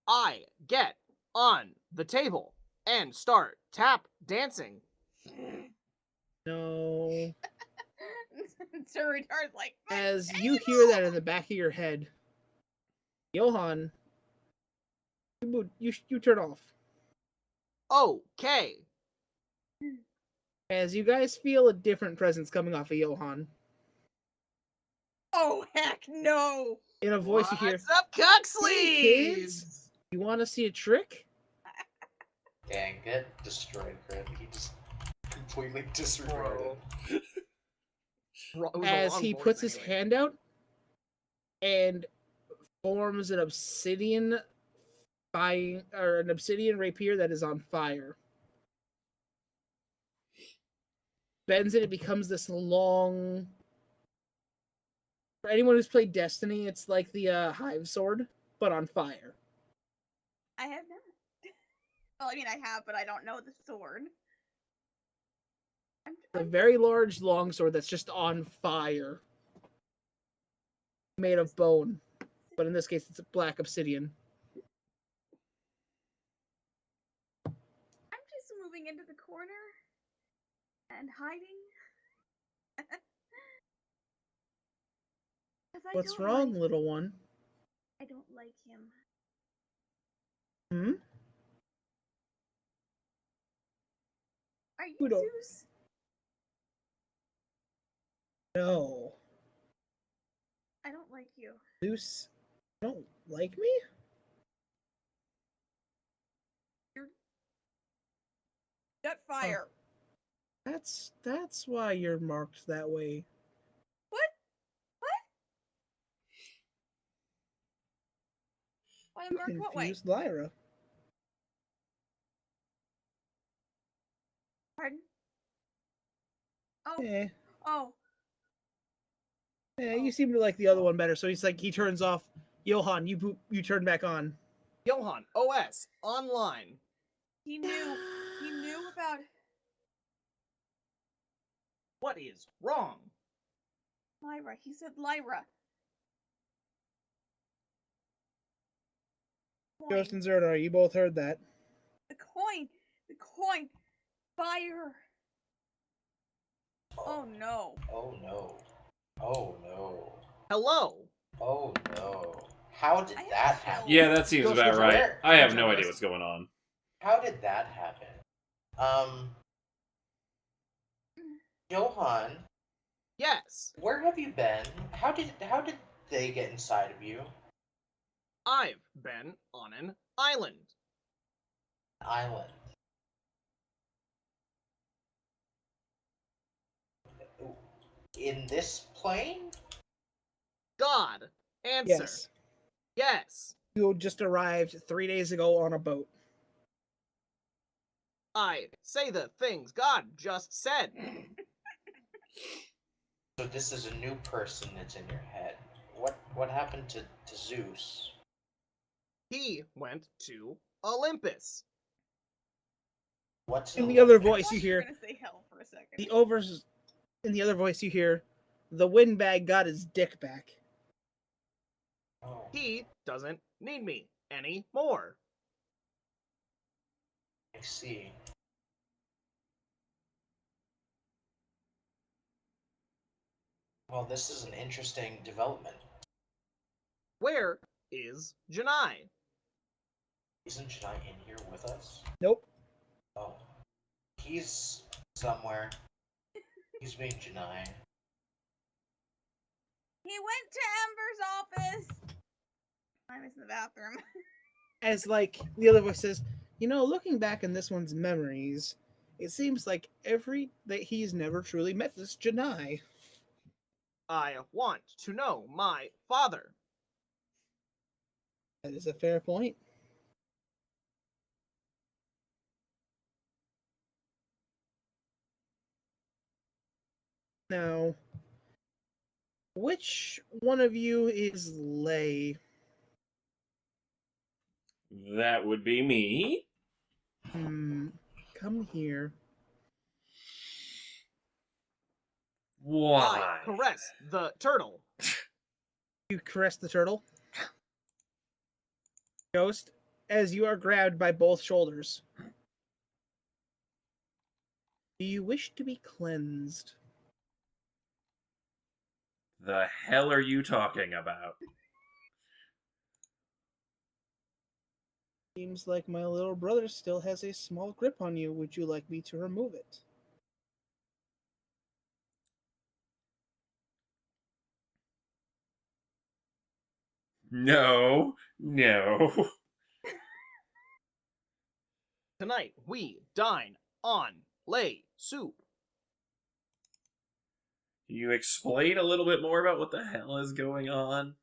[SPEAKER 1] I get on the table and start tap dancing.
[SPEAKER 4] No.
[SPEAKER 3] Suritar's like, "My
[SPEAKER 4] As you hear that in the back of your head, Johan, you turn off.
[SPEAKER 1] Okay.
[SPEAKER 4] As you guys feel a different presence coming off of Johan.
[SPEAKER 3] oh, heck no.
[SPEAKER 4] In a voice you hear,
[SPEAKER 1] What's up, Cuxley?
[SPEAKER 4] "Hey, kids. You want to see a trick?"
[SPEAKER 2] Dang, get destroyed, Crit. He just completely disregarded.
[SPEAKER 4] As he puts his hand out and forms an obsidian rapier that is on fire. Bends it, it becomes this long. For anyone who's played Destiny, it's like the hive sword, but on fire.
[SPEAKER 3] I have not. Well, I mean, I have, but I don't know the sword.
[SPEAKER 4] A very large longsword that's just on fire. Made of bone. But in this case, it's a black obsidian.
[SPEAKER 3] I'm just moving into the corner and hiding. 'Cause I
[SPEAKER 4] What's
[SPEAKER 3] don't
[SPEAKER 4] wrong,
[SPEAKER 3] like-
[SPEAKER 4] little one?
[SPEAKER 3] I don't like him.
[SPEAKER 4] Hmm?
[SPEAKER 3] Are you
[SPEAKER 4] Who don't-
[SPEAKER 3] Zeus?
[SPEAKER 4] No.
[SPEAKER 3] I don't like you.
[SPEAKER 4] Zeus, you don't like me?
[SPEAKER 3] Jet fire.
[SPEAKER 4] That's why you're marked that way.
[SPEAKER 3] What? Why am I marked what way?
[SPEAKER 4] Confused Lyra.
[SPEAKER 3] Pardon? Oh,
[SPEAKER 4] Eh.
[SPEAKER 3] oh.
[SPEAKER 4] Yeah, you seem to like the other one better. So he's like, he turns off. Johan, you turn back on.
[SPEAKER 1] Johan, OS, online.
[SPEAKER 3] He knew. He knew about.
[SPEAKER 1] What is wrong?
[SPEAKER 3] Lyra. He said Lyra.
[SPEAKER 4] Ghost and Zerdar, you both heard that.
[SPEAKER 3] The coin. The coin. Fire. Oh no.
[SPEAKER 2] Oh no. Oh no.
[SPEAKER 1] Hello.
[SPEAKER 2] Oh no. How did
[SPEAKER 3] I have
[SPEAKER 2] that
[SPEAKER 3] chills.
[SPEAKER 2] happen?
[SPEAKER 5] Yeah, that seems
[SPEAKER 1] Ghost
[SPEAKER 5] about
[SPEAKER 1] was
[SPEAKER 5] right.
[SPEAKER 2] where?
[SPEAKER 5] I have
[SPEAKER 1] Where's
[SPEAKER 5] no
[SPEAKER 1] our
[SPEAKER 5] idea
[SPEAKER 1] list?
[SPEAKER 5] what's going on.
[SPEAKER 2] How did that happen? Johan,
[SPEAKER 1] Yes,
[SPEAKER 2] where have you been? How did they get inside of you?
[SPEAKER 1] I've been on an island.
[SPEAKER 2] Island. In this plane?
[SPEAKER 1] God, answer.
[SPEAKER 4] Yes.
[SPEAKER 1] Yes.
[SPEAKER 4] You just arrived 3 days ago on a boat.
[SPEAKER 1] I say the things God just said.
[SPEAKER 2] So this is a new person that's in your head. What happened to Zeus?
[SPEAKER 1] He went to Olympus.
[SPEAKER 2] What's
[SPEAKER 4] In the
[SPEAKER 2] Olympus?
[SPEAKER 4] other
[SPEAKER 3] I
[SPEAKER 4] voice
[SPEAKER 3] thought
[SPEAKER 4] you
[SPEAKER 3] were
[SPEAKER 4] hear,
[SPEAKER 3] gonna say hell for a second.
[SPEAKER 4] in the other voice you hear, the windbag got his dick back.
[SPEAKER 2] Oh.
[SPEAKER 1] He doesn't need me anymore.
[SPEAKER 2] I see. Well, this is an interesting development.
[SPEAKER 1] Where is Janai?
[SPEAKER 2] Isn't Janai in here with us?
[SPEAKER 4] Nope.
[SPEAKER 2] Oh. He's somewhere. He's being Janai.
[SPEAKER 3] He went to Ember's office. I was in the bathroom.
[SPEAKER 4] As like the other voice says, looking back in this one's memories, it seems like that he's never truly met this Janai.
[SPEAKER 1] I want to know my father.
[SPEAKER 4] That is a fair point. Now, which one of you is Lay?
[SPEAKER 5] That would be me.
[SPEAKER 4] Come here.
[SPEAKER 5] Why?
[SPEAKER 1] I caress the turtle.
[SPEAKER 4] You caress the turtle. Ghost, as you are grabbed by both shoulders. Do you wish to be cleansed?
[SPEAKER 5] The hell are you talking about?
[SPEAKER 4] Seems like my little brother still has a small grip on you. Would you like me to remove it?
[SPEAKER 5] No, no.
[SPEAKER 1] Tonight we dine on lay soup.
[SPEAKER 5] Can you explain a little bit more about what the hell is going on?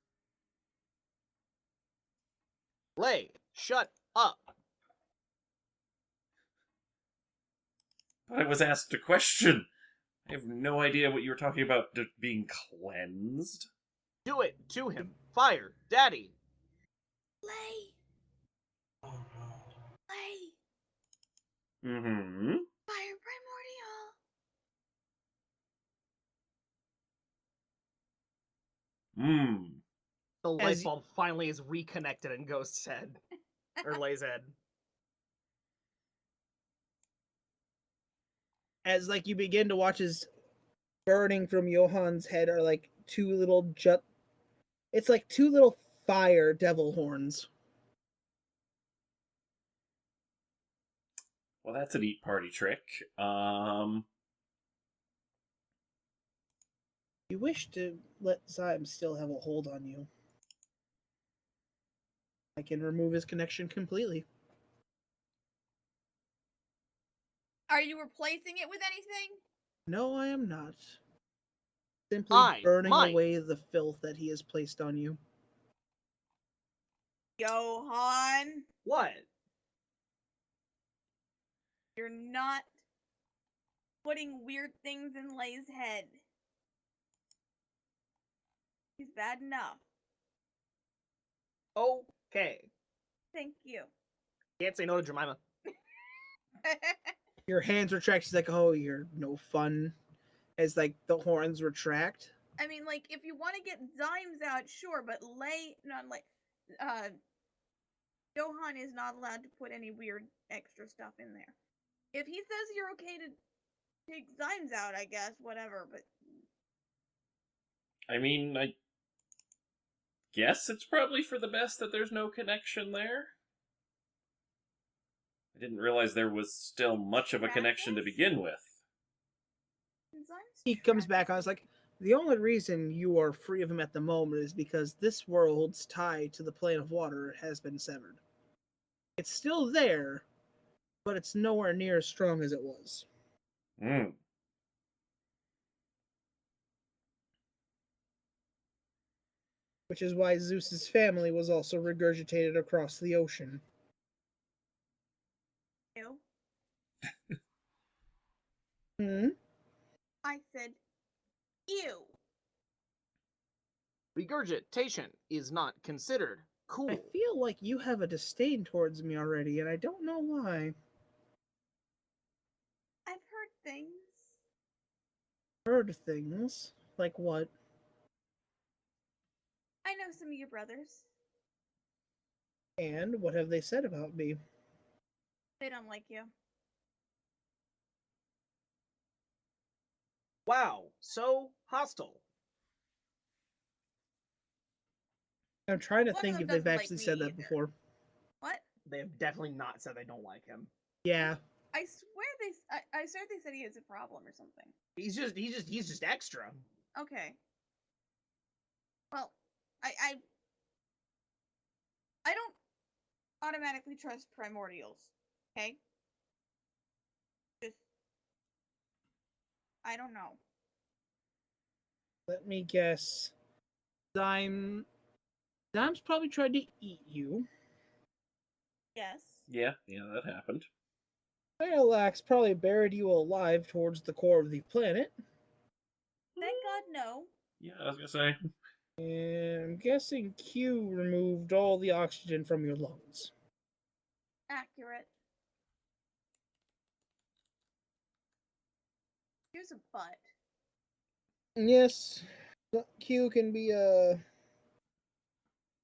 [SPEAKER 1] Lay, shut up.
[SPEAKER 5] I was asked a question. I have no idea what you were talking about being cleansed.
[SPEAKER 1] Do it to him. Fire, daddy.
[SPEAKER 3] Lay,
[SPEAKER 2] Oh no.
[SPEAKER 3] lay,
[SPEAKER 5] Mm-hmm.
[SPEAKER 3] fire primordial.
[SPEAKER 5] Hmm.
[SPEAKER 1] The
[SPEAKER 4] As-
[SPEAKER 1] light bulb finally is reconnected in Ghost's head. Or Lay's head.
[SPEAKER 4] As like you begin to watch as burning from Johann's head are like two little it's like two little fire devil horns.
[SPEAKER 5] Well, that's a neat party trick.
[SPEAKER 4] You wish to let Zyme still have a hold on you. I can remove his connection completely.
[SPEAKER 3] Are you replacing it with anything?
[SPEAKER 4] No, I am not. Simply
[SPEAKER 1] I
[SPEAKER 4] burning
[SPEAKER 1] might.
[SPEAKER 4] away the filth that he has placed on you.
[SPEAKER 3] Johan,
[SPEAKER 1] What?
[SPEAKER 3] you're not putting weird things in Lay's head. He's bad enough.
[SPEAKER 1] Okay.
[SPEAKER 3] Thank you.
[SPEAKER 1] Can't say no to Jemima.
[SPEAKER 4] Your hands retract. She's like, "Oh, you're no fun." As like the horns retract.
[SPEAKER 3] I mean, like, if you want to get Zymes out, sure, but Johan is not allowed to put any weird extra stuff in there. If he says you're okay to take Zymes out, I guess, whatever, but
[SPEAKER 5] I mean, I guess it's probably for the best that there's no connection there. I didn't realize there was still much of a connection to begin with.
[SPEAKER 3] Zymes
[SPEAKER 4] He comes
[SPEAKER 3] track
[SPEAKER 4] back on.
[SPEAKER 3] it.
[SPEAKER 4] It's like the only reason you are free of him at the moment is because this world's tie to the plane of water has been severed. It's still there, but it's nowhere near as strong as it was.
[SPEAKER 5] Hmm.
[SPEAKER 4] Which is why Zeus's family was also regurgitated across the ocean.
[SPEAKER 3] Ew.
[SPEAKER 4] Hmm?
[SPEAKER 3] I said, ew.
[SPEAKER 1] Regurgitation is not considered cool.
[SPEAKER 4] I feel like you have a disdain towards me already, and I don't know why.
[SPEAKER 3] I've heard things.
[SPEAKER 4] Heard things. Like what?
[SPEAKER 3] I know some of your brothers.
[SPEAKER 4] And what have they said about me?
[SPEAKER 3] They don't like you.
[SPEAKER 1] Wow, so hostile.
[SPEAKER 4] I'm trying to
[SPEAKER 3] One of
[SPEAKER 4] think
[SPEAKER 3] them
[SPEAKER 4] if they've
[SPEAKER 3] doesn't like
[SPEAKER 4] actually
[SPEAKER 3] me
[SPEAKER 4] said that
[SPEAKER 3] either.
[SPEAKER 4] before.
[SPEAKER 3] What?
[SPEAKER 1] They have definitely not said they don't like him.
[SPEAKER 4] Yeah.
[SPEAKER 3] I swear I swear they said he has a problem or something.
[SPEAKER 1] He's just extra.
[SPEAKER 3] Okay. Well, I don't automatically trust primordials. Okay? Just I don't know.
[SPEAKER 4] Let me guess. Dime's probably tried to eat you.
[SPEAKER 3] Yes.
[SPEAKER 5] Yeah, that happened.
[SPEAKER 4] Parallax probably buried you alive towards the core of the planet.
[SPEAKER 3] Thank God no.
[SPEAKER 5] Yeah, I was gonna say.
[SPEAKER 4] And I'm guessing Q removed all the oxygen from your lungs.
[SPEAKER 3] Accurate. Here's a butt.
[SPEAKER 4] Yes, Q can be a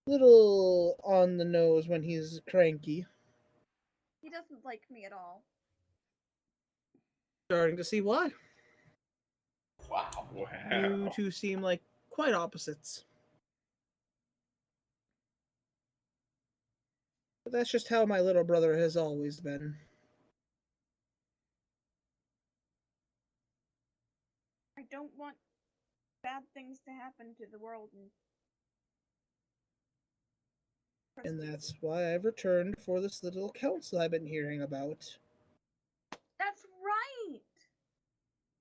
[SPEAKER 4] little on the nose when he's cranky.
[SPEAKER 3] He doesn't like me at all.
[SPEAKER 4] Starting to see why.
[SPEAKER 2] Wow.
[SPEAKER 4] You
[SPEAKER 5] Wow.
[SPEAKER 4] two seem like quite opposites. But that's just how my little brother has always been.
[SPEAKER 3] I don't want bad things to happen to the world.
[SPEAKER 4] And that's why I've returned for this little council I've been hearing about.
[SPEAKER 3] That's right!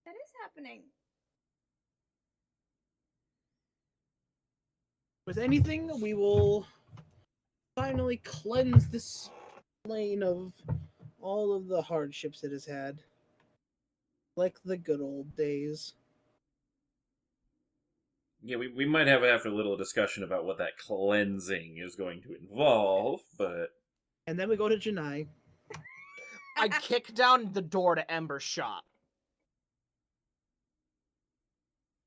[SPEAKER 3] That is happening.
[SPEAKER 4] With anything, we will finally cleanse this plane of all of the hardships it has had. Like the good old days.
[SPEAKER 5] Yeah, we might have after a little discussion about what that cleansing is going to involve, but
[SPEAKER 4] And then we go to Janai.
[SPEAKER 1] I kick down the door to Ember's shop.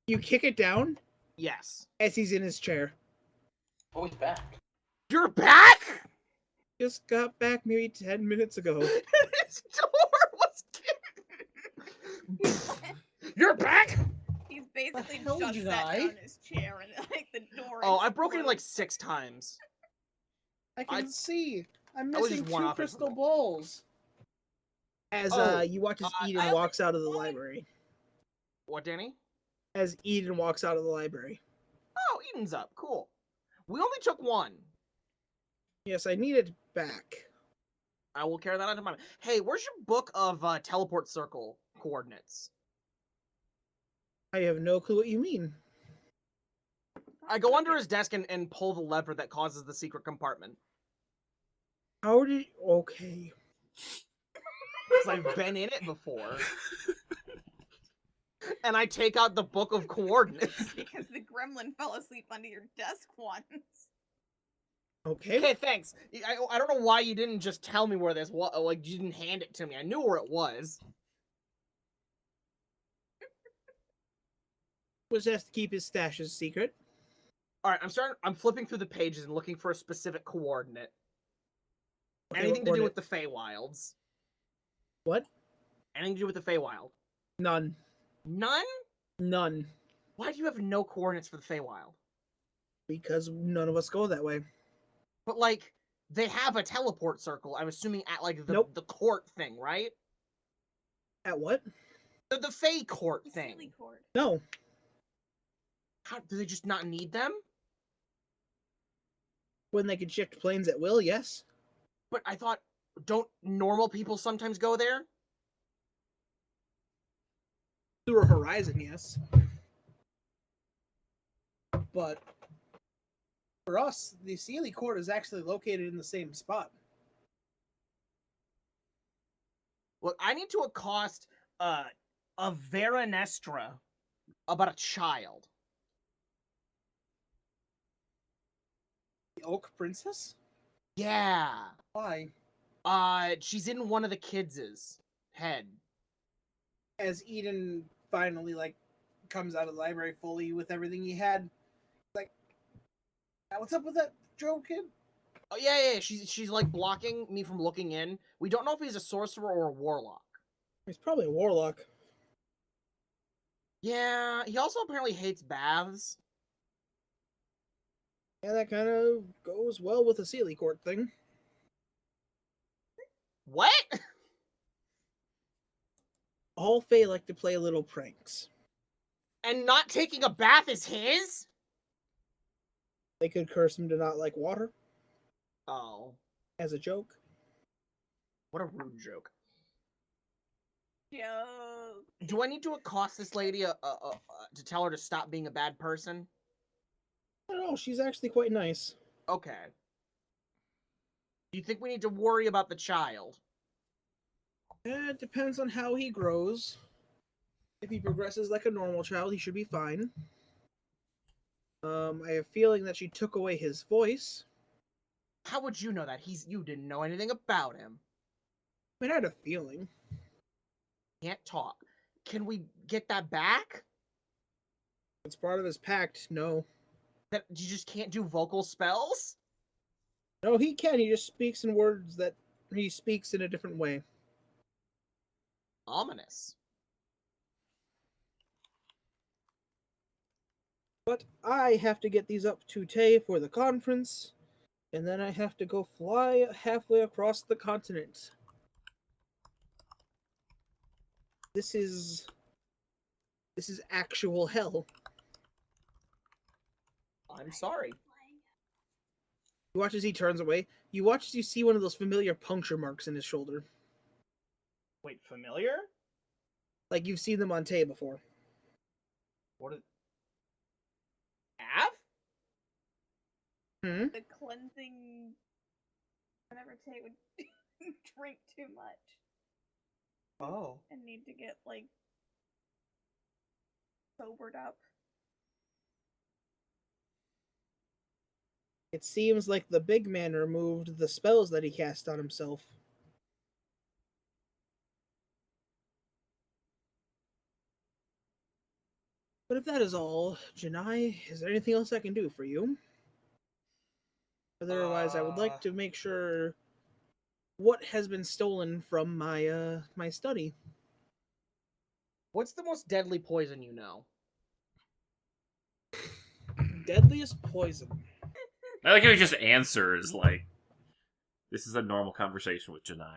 [SPEAKER 4] You kick it down
[SPEAKER 1] Yes.
[SPEAKER 4] as he's in his chair.
[SPEAKER 2] Oh, he's back.
[SPEAKER 1] You're back?
[SPEAKER 4] Just got back maybe 10 minutes ago.
[SPEAKER 1] His door was You're back?
[SPEAKER 3] He's basically
[SPEAKER 4] hell
[SPEAKER 3] just
[SPEAKER 4] did
[SPEAKER 3] sat
[SPEAKER 4] I?
[SPEAKER 3] down in his chair and like the door.
[SPEAKER 1] Oh, I broke it like 6 times.
[SPEAKER 4] I can see. I'm
[SPEAKER 1] I was
[SPEAKER 4] missing
[SPEAKER 1] just one
[SPEAKER 4] 2
[SPEAKER 1] off it
[SPEAKER 4] crystal
[SPEAKER 1] from
[SPEAKER 4] balls. As
[SPEAKER 1] Oh,
[SPEAKER 4] you watch as Eden
[SPEAKER 3] I
[SPEAKER 4] walks out of the
[SPEAKER 3] what?
[SPEAKER 4] library.
[SPEAKER 1] What, Danny?
[SPEAKER 4] As Eden walks out of the library.
[SPEAKER 1] Oh, Eden's up. Cool. We only took 1.
[SPEAKER 4] Yes, I need it back.
[SPEAKER 1] I will carry that out to mine. Hey, where's your book of teleport circle coordinates?
[SPEAKER 4] I have no clue what you mean.
[SPEAKER 1] I go under his desk and pull the lever that causes the secret compartment.
[SPEAKER 4] How did... Okay.
[SPEAKER 1] Because I've been in it before. And I take out the book of coordinates.
[SPEAKER 3] because the gremlin fell asleep under your desk once.
[SPEAKER 4] Okay.
[SPEAKER 1] Okay, thanks. I don't know why you didn't just tell me where this was. Like, you didn't hand it to me. I knew where it was.
[SPEAKER 4] Was has to keep his stashes secret.
[SPEAKER 1] Alright, I'm flipping through the pages and looking for a specific coordinate.
[SPEAKER 4] Okay,
[SPEAKER 1] Anything
[SPEAKER 4] what
[SPEAKER 1] to do with
[SPEAKER 4] coordinate?
[SPEAKER 1] the Feywilds.
[SPEAKER 4] What?
[SPEAKER 1] Anything to do with the Feywild.
[SPEAKER 4] None.
[SPEAKER 1] None?
[SPEAKER 4] None.
[SPEAKER 1] Why do you have no coordinates for the Feywild?
[SPEAKER 4] Because none of us go that way.
[SPEAKER 1] But, like, they have a teleport circle, I'm assuming at, like, the,
[SPEAKER 4] Nope.
[SPEAKER 1] the court thing, right?
[SPEAKER 4] At what?
[SPEAKER 1] The Fey court
[SPEAKER 3] The
[SPEAKER 1] thing.
[SPEAKER 3] silly cord.
[SPEAKER 4] No.
[SPEAKER 1] How, do they just not need them?
[SPEAKER 4] When they can shift planes at will, yes.
[SPEAKER 1] But I thought, don't normal people sometimes go there?
[SPEAKER 4] Through a horizon, yes. But for us, the Sealy Court is actually located in the same spot.
[SPEAKER 1] Look, I need to accost a Veranestra about a child.
[SPEAKER 4] The Oak Princess?
[SPEAKER 1] Yeah.
[SPEAKER 4] Why?
[SPEAKER 1] She's in one of the kids' head.
[SPEAKER 4] As Eden finally, comes out of the library fully with everything he had, what's up with that Joe kid?
[SPEAKER 1] Oh yeah. She's like blocking me from looking in. We don't know if he's a sorcerer or a warlock.
[SPEAKER 4] He's probably a warlock.
[SPEAKER 1] Yeah, he also apparently hates baths.
[SPEAKER 4] Yeah, that kind of goes well with the Sealy Court thing.
[SPEAKER 1] What?
[SPEAKER 4] All Fae like to play little pranks.
[SPEAKER 1] And not taking a bath is his?
[SPEAKER 4] They could curse him to not like water
[SPEAKER 1] Oh,
[SPEAKER 4] as a joke.
[SPEAKER 1] what a rude joke.
[SPEAKER 3] Joke.
[SPEAKER 1] Do I need to accost this lady to tell her to stop being a bad person?
[SPEAKER 4] I don't know, she's actually quite nice.
[SPEAKER 1] Okay. Do you think we need to worry about the child?
[SPEAKER 4] It depends on how he grows. If he progresses like a normal child, he should be fine. I have a feeling that she took away his voice.
[SPEAKER 1] How would you know that? You didn't know anything about him.
[SPEAKER 4] I mean, I had a feeling.
[SPEAKER 1] Can't talk. Can we get that back?
[SPEAKER 4] It's part of his pact. No.
[SPEAKER 1] That you just can't do vocal spells?
[SPEAKER 4] No, he can. He just speaks in words that he speaks in a different way.
[SPEAKER 1] Ominous.
[SPEAKER 4] But I have to get these up to Tay for the conference, and then I have to go fly halfway across the continent. This is actual hell.
[SPEAKER 1] I'm sorry.
[SPEAKER 4] You watch as he turns away. You watch as you see one of those familiar puncture marks in his shoulder.
[SPEAKER 1] Wait, familiar?
[SPEAKER 4] Like you've seen them on Tay before.
[SPEAKER 1] What is... Have?
[SPEAKER 4] Hmm?
[SPEAKER 3] The cleansing. Whenever Tay would drink too much
[SPEAKER 1] Oh.
[SPEAKER 3] and need to get, like, sobered up.
[SPEAKER 4] It seems like the big man removed the spells that he cast on himself. But if that is all, Janai, is there anything else I can do for you? Otherwise, I would like to make sure what has been stolen from my my study.
[SPEAKER 1] What's the most deadly poison you know?
[SPEAKER 4] Deadliest poison.
[SPEAKER 5] I like how he just answers like, "This is a normal conversation with Janai."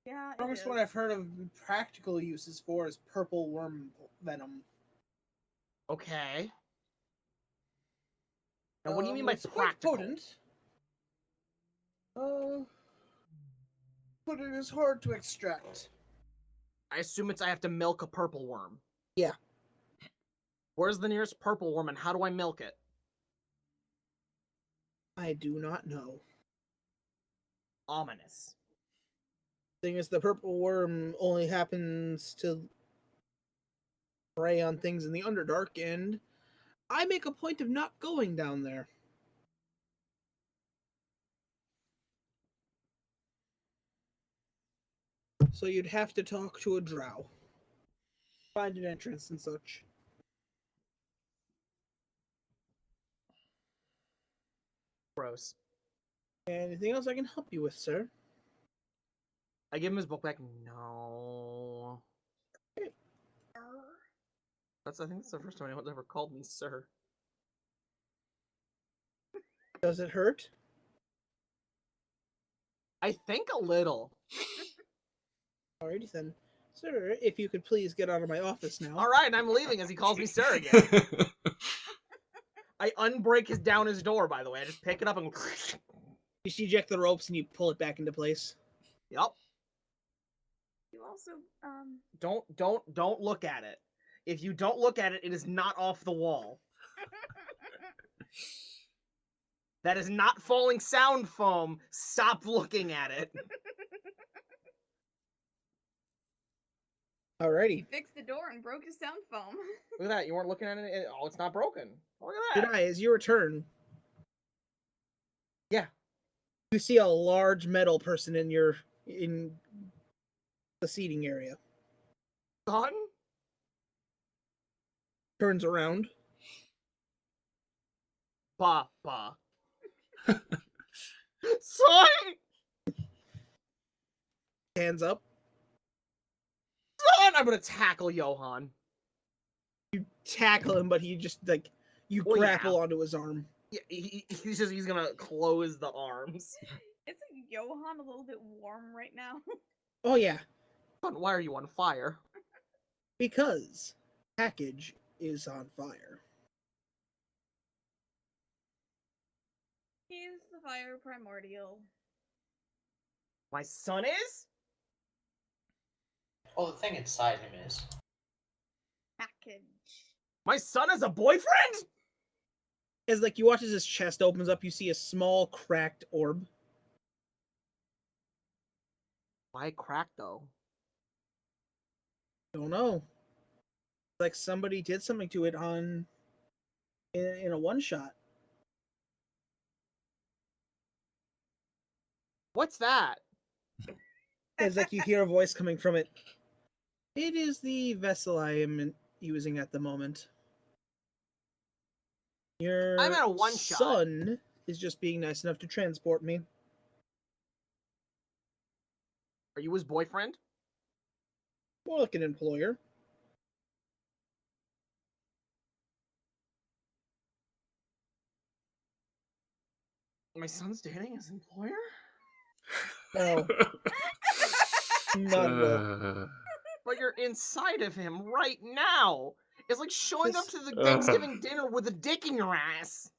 [SPEAKER 3] Yeah,
[SPEAKER 4] Strongest one I've heard of practical uses for is purple worm venom.
[SPEAKER 1] Okay. Now, what do you mean by
[SPEAKER 4] It's quite
[SPEAKER 1] practical?
[SPEAKER 4] potent. But it is hard to extract.
[SPEAKER 1] I assume I have to milk a purple worm.
[SPEAKER 4] Yeah.
[SPEAKER 1] Where's the nearest purple worm and how do I milk it?
[SPEAKER 4] I do not know.
[SPEAKER 1] Ominous.
[SPEAKER 4] Thing is, the purple worm only happens to prey on things in the Underdark, and I make a point of not going down there. So you'd have to talk to a drow. Find an entrance and such.
[SPEAKER 1] Gross.
[SPEAKER 4] Anything else I can help you with, sir?
[SPEAKER 1] I give him his book back. No. I think that's the first time anyone's ever called me sir.
[SPEAKER 4] Does it hurt?
[SPEAKER 1] I think a little.
[SPEAKER 4] Alrighty then. Sir, if you could please get out of my office now.
[SPEAKER 1] Alright, I'm leaving as he calls me sir again. I unbreak down his door, by the way. I just pick it up and...
[SPEAKER 4] You eject the ropes and you pull it back into place.
[SPEAKER 1] Yup.
[SPEAKER 3] You also,
[SPEAKER 1] Don't look at it. If you don't look at it, it is not off the wall. That is not falling sound foam. Stop looking at it.
[SPEAKER 4] Alrighty.
[SPEAKER 3] fixed the door and broke his sound foam.
[SPEAKER 1] Look at that. You weren't looking at it. Oh, it's not broken. Look at that.
[SPEAKER 4] Jedi, as you return,
[SPEAKER 1] Yeah.
[SPEAKER 4] you see a large metal person in the seating area.
[SPEAKER 1] Son?
[SPEAKER 4] Turns around.
[SPEAKER 1] Papa. Son!
[SPEAKER 4] Hands up.
[SPEAKER 1] Son! I'm gonna tackle Johan.
[SPEAKER 4] You tackle him, but he just you
[SPEAKER 1] Well,
[SPEAKER 4] grapple
[SPEAKER 1] yeah.
[SPEAKER 4] onto his arm.
[SPEAKER 1] Yeah, he's gonna close the arms.
[SPEAKER 3] Isn't Johan a little bit warm right now?
[SPEAKER 4] Oh yeah,
[SPEAKER 1] Son, why are you on fire?
[SPEAKER 4] because package is on fire.
[SPEAKER 3] He's the fire primordial.
[SPEAKER 1] My son is?
[SPEAKER 2] Well, the thing inside him is.
[SPEAKER 3] Package.
[SPEAKER 1] My son is a boyfriend?
[SPEAKER 4] As you watch as his chest opens up, you see a small cracked orb.
[SPEAKER 1] Why crack though?
[SPEAKER 4] Don't know. Like somebody did something to it in a one shot.
[SPEAKER 1] What's that?
[SPEAKER 4] It's like you hear a voice coming from it. It is the vessel I am using at the moment. Your
[SPEAKER 1] I'm at a one-shot.
[SPEAKER 4] son is just being nice enough to transport me.
[SPEAKER 1] Are you his boyfriend?
[SPEAKER 4] More like an employer.
[SPEAKER 1] My son's dating his employer?
[SPEAKER 4] No, none will.
[SPEAKER 1] But you're inside of him right now. It's like showing up to the
[SPEAKER 5] Uh.
[SPEAKER 1] Thanksgiving dinner with a dick in your ass.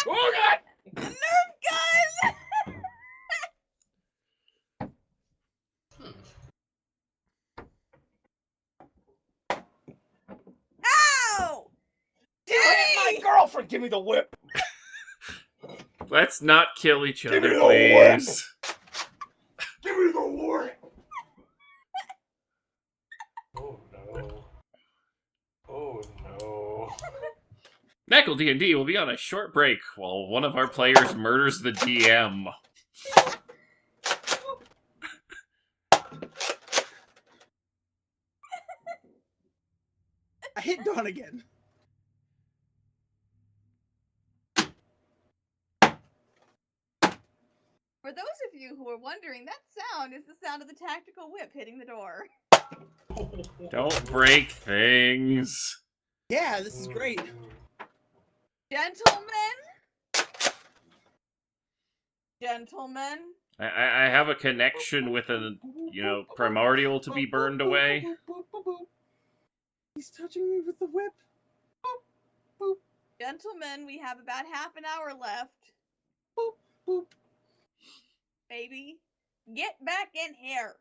[SPEAKER 5] Oh God!
[SPEAKER 3] The Nerf gun! Ow!
[SPEAKER 1] You hit my girlfriend! Give me the whip!
[SPEAKER 5] Let's not kill each
[SPEAKER 1] Give
[SPEAKER 5] other,
[SPEAKER 1] me the whip!
[SPEAKER 5] please.
[SPEAKER 1] Give me the whip!
[SPEAKER 2] Oh no. Oh no.
[SPEAKER 5] NaCl D&D will be on a short break while one of our players murders the DM.
[SPEAKER 4] I hit Dawn again.
[SPEAKER 3] For those of you who are wondering, that sound is the sound of the tactical whip hitting the door.
[SPEAKER 5] Don't break things.
[SPEAKER 4] Yeah, this is great.
[SPEAKER 3] Gentlemen? Gentlemen?
[SPEAKER 5] I have a connection with a, primordial to be burned away.
[SPEAKER 4] He's touching me with the whip.
[SPEAKER 3] Gentlemen, we have about half an hour left. Baby, get back in here.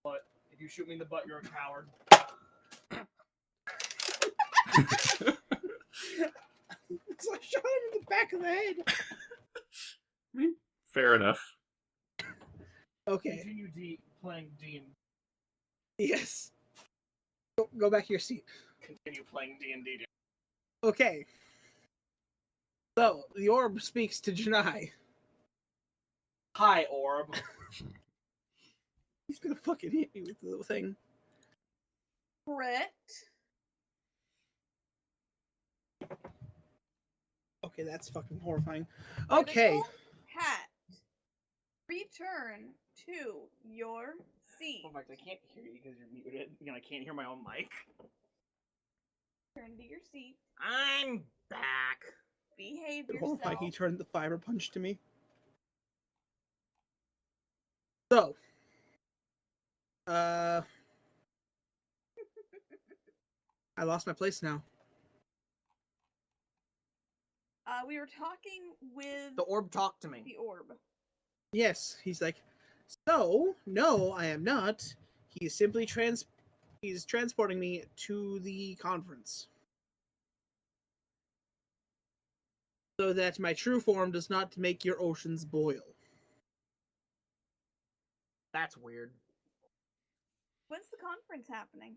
[SPEAKER 1] But if you shoot me in the butt, you're a coward.
[SPEAKER 4] So I shot him in the back of the head.
[SPEAKER 5] Fair enough.
[SPEAKER 4] Okay.
[SPEAKER 1] Continue playing D&D.
[SPEAKER 4] Yes. Go back to your seat.
[SPEAKER 1] Continue playing D&D.
[SPEAKER 4] Okay. So, the orb speaks to Janai.
[SPEAKER 1] Hi, orb.
[SPEAKER 4] He's gonna fucking hit me with the little thing.
[SPEAKER 3] Crit.
[SPEAKER 4] Okay, that's fucking horrifying. Okay.
[SPEAKER 3] Hat. Return to your seat.
[SPEAKER 1] In fact, I can't hear you because you're muted. I can't hear my own mic.
[SPEAKER 3] Return to your seat.
[SPEAKER 1] I'm back.
[SPEAKER 3] Behave
[SPEAKER 4] It's
[SPEAKER 3] yourself.
[SPEAKER 4] horrifying. He turned the fiber punch to me. So. I lost my place now.
[SPEAKER 3] We were talking with
[SPEAKER 1] The orb talked to me.
[SPEAKER 3] the orb.
[SPEAKER 4] Yes, he's like, so, no, I am not. He's simply he's transporting me to the conference. So that my true form does not make your oceans boil.
[SPEAKER 1] That's weird.
[SPEAKER 3] When's the conference happening?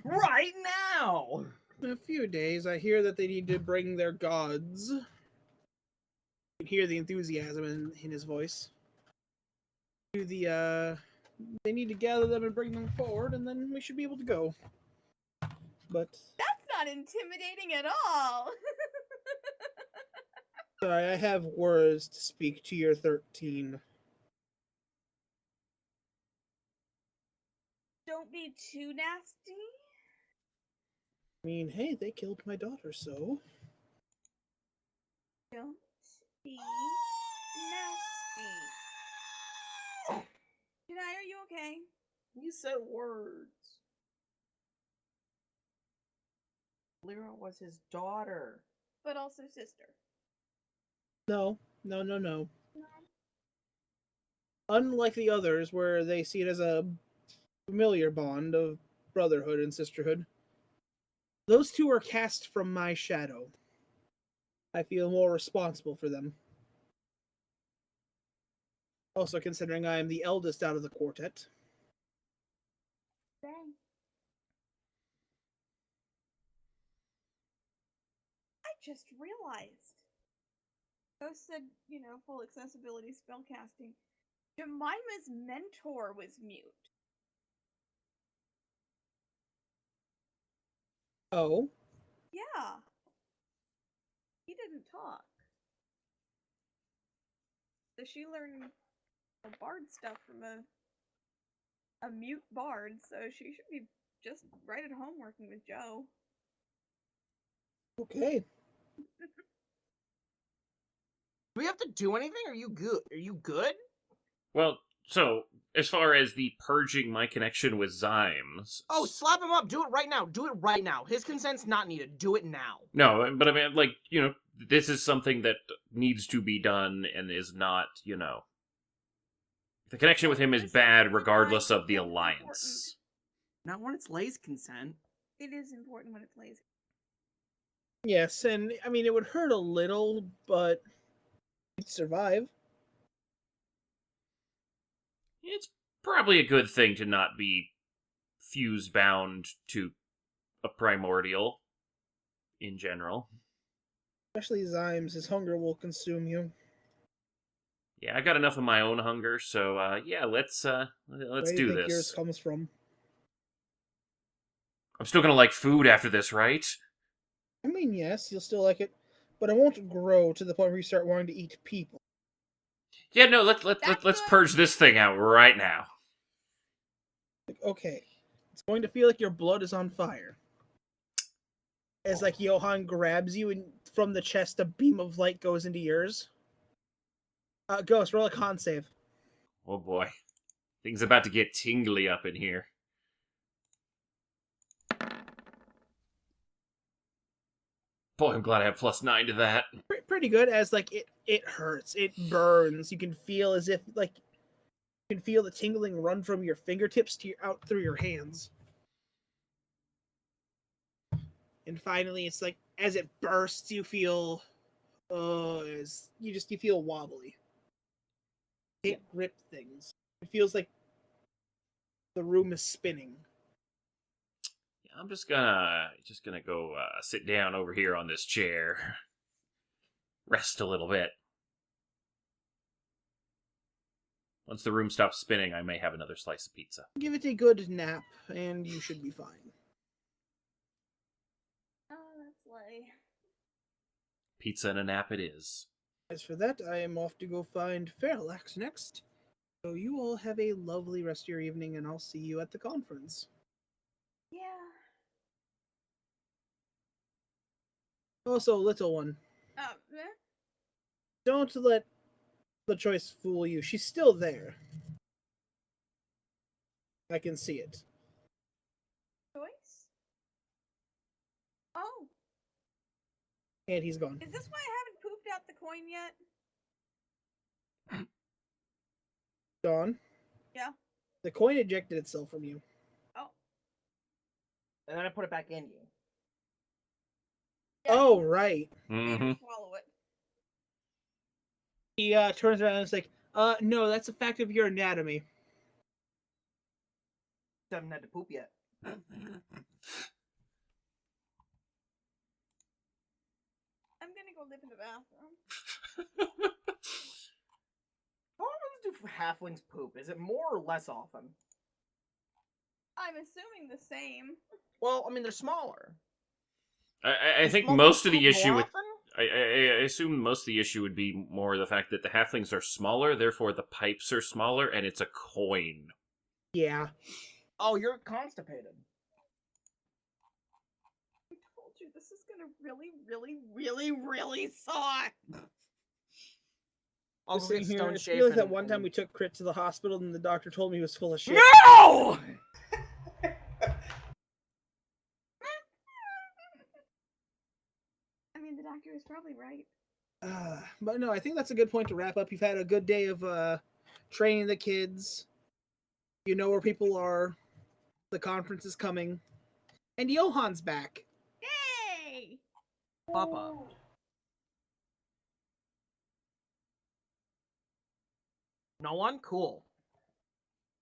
[SPEAKER 1] Right now!
[SPEAKER 4] In a few days, I hear that they need to bring their gods. You can hear the enthusiasm in his voice. To the, they need to gather them and bring them forward, and then we should be able to go. But
[SPEAKER 3] That's not intimidating at all.
[SPEAKER 4] sorry, I have words to speak to your 13.
[SPEAKER 3] Don't be too nasty.
[SPEAKER 4] I mean, hey, they killed my daughter, so...
[SPEAKER 3] Don't be nasty. Janai, are you okay?
[SPEAKER 1] You said words. Lyra was his daughter.
[SPEAKER 3] But also sister.
[SPEAKER 4] No. Unlike the others, where they see it as a familiar bond of brotherhood and sisterhood, those two are cast from my shadow. I feel more responsible for them. Also, considering I am the eldest out of the quartet.
[SPEAKER 3] Dang. I just realized. Ghost said, full accessibility spellcasting. Jemima's mentor was mute.
[SPEAKER 4] Oh?
[SPEAKER 3] Yeah. He didn't talk. So she learned bard stuff from a mute bard, so she should be just right at home working with Joe.
[SPEAKER 4] Okay.
[SPEAKER 1] Do we have to do anything? Are you good? Are you good?
[SPEAKER 5] Well, so as far as the purging my connection with Zymes.
[SPEAKER 1] Oh, slap him up. Do it right now. Do it right now. His consent's not needed. Do it now.
[SPEAKER 5] No, but I mean, like, this is something that needs to be done and is not, The connection with him is bad regardless of the alliance.
[SPEAKER 1] Not when it's Lay's consent.
[SPEAKER 3] It is important when it's lazy.
[SPEAKER 4] Yes, and I mean, it would hurt a little, but you'd survive.
[SPEAKER 5] It's probably a good thing to not be fuse bound to a primordial in general.
[SPEAKER 4] Especially Zymes, his hunger will consume you.
[SPEAKER 5] Yeah, I got enough of my own hunger, so yeah, let's
[SPEAKER 4] Where
[SPEAKER 5] do
[SPEAKER 4] you think yours
[SPEAKER 5] this.
[SPEAKER 4] comes from?
[SPEAKER 5] I'm still gonna like food after this, right?
[SPEAKER 4] I mean, yes, you'll still like it, but it won't grow to the point where you start wanting to eat people.
[SPEAKER 5] Yeah, no, let's purge this thing out right now.
[SPEAKER 4] Like, okay, it's going to feel like your blood is on fire. As like Johan grabs you, and from the chest, a beam of light goes into yours. Ghost, roll a con save.
[SPEAKER 5] Oh boy, things about to get tingly up in here. Boy, I'm glad I have +9 to that.
[SPEAKER 4] Pretty good, as like it hurts, it burns. You can feel as if like you can feel the tingling run from your fingertips to out through your hands. And finally, it's like as it bursts, you feel, as you feel wobbly. Can't grip things. It feels like the room is spinning.
[SPEAKER 5] Yeah, I'm just gonna go sit down over here on this chair, rest a little bit. Once the room stops spinning, I may have another slice of pizza.
[SPEAKER 4] Give it a good nap, and you should be fine.
[SPEAKER 3] Oh, that's Lay.
[SPEAKER 5] Pizza and a nap it is.
[SPEAKER 4] As for that, I am off to go find Fairlax next. So you all have a lovely rest of your evening, and I'll see you at the conference.
[SPEAKER 3] Yeah.
[SPEAKER 4] Also, little one, don't let the choice fool you. She's still there. I can see it.
[SPEAKER 3] Choice? Oh,
[SPEAKER 4] And he's gone.
[SPEAKER 3] is this why I haven't pooped out the coin yet?
[SPEAKER 4] Dawn?
[SPEAKER 3] Yeah.
[SPEAKER 4] The coin ejected itself from you.
[SPEAKER 3] Oh.
[SPEAKER 1] And then I put it back in you.
[SPEAKER 3] Yeah,
[SPEAKER 4] Oh, right.
[SPEAKER 5] Mm-hmm.
[SPEAKER 3] swallow it.
[SPEAKER 4] He turns around and is like, no, that's a fact of your anatomy.
[SPEAKER 1] I haven't had to poop yet.
[SPEAKER 3] I'm gonna go live in the bathroom.
[SPEAKER 1] How often do halflings poop? Is it more or less often?
[SPEAKER 3] I'm assuming the same.
[SPEAKER 1] Well, I mean, they're smaller.
[SPEAKER 5] I think
[SPEAKER 1] Small
[SPEAKER 5] most of the
[SPEAKER 1] poop
[SPEAKER 5] issue
[SPEAKER 1] more
[SPEAKER 5] with
[SPEAKER 1] often?
[SPEAKER 5] I assume most of the issue would be more the fact that the halflings are smaller, therefore the pipes are smaller, and it's a coin.
[SPEAKER 4] Yeah.
[SPEAKER 1] Oh, you're constipated.
[SPEAKER 3] I told you this is gonna really, really, really, really suck.
[SPEAKER 1] I'll
[SPEAKER 4] Just
[SPEAKER 1] go get
[SPEAKER 4] sitting here,
[SPEAKER 1] stone
[SPEAKER 4] it's really
[SPEAKER 1] shaven.
[SPEAKER 4] that one time we took Crit to the hospital and the doctor told me he was full of shit.
[SPEAKER 1] No!
[SPEAKER 3] I mean, the doctor was probably right.
[SPEAKER 4] But no, I think that's a good point to wrap up. You've had a good day of training the kids. You know where people are. The conference is coming. And Johann's back.
[SPEAKER 3] Yay!
[SPEAKER 1] Papa. No one? Cool.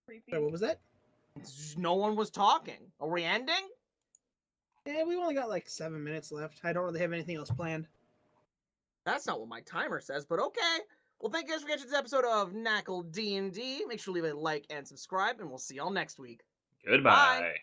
[SPEAKER 3] Creepy.
[SPEAKER 4] Sorry, what was that?
[SPEAKER 1] No one was talking. Are we ending?
[SPEAKER 4] Yeah, we only got like 7 minutes left. I don't really have anything else planned.
[SPEAKER 1] That's not what my timer says, but okay. Well, thank you guys for catching this episode of NaCl D&D. Make sure to leave a like and subscribe, and we'll see y'all next week.
[SPEAKER 5] Goodbye.
[SPEAKER 1] Bye.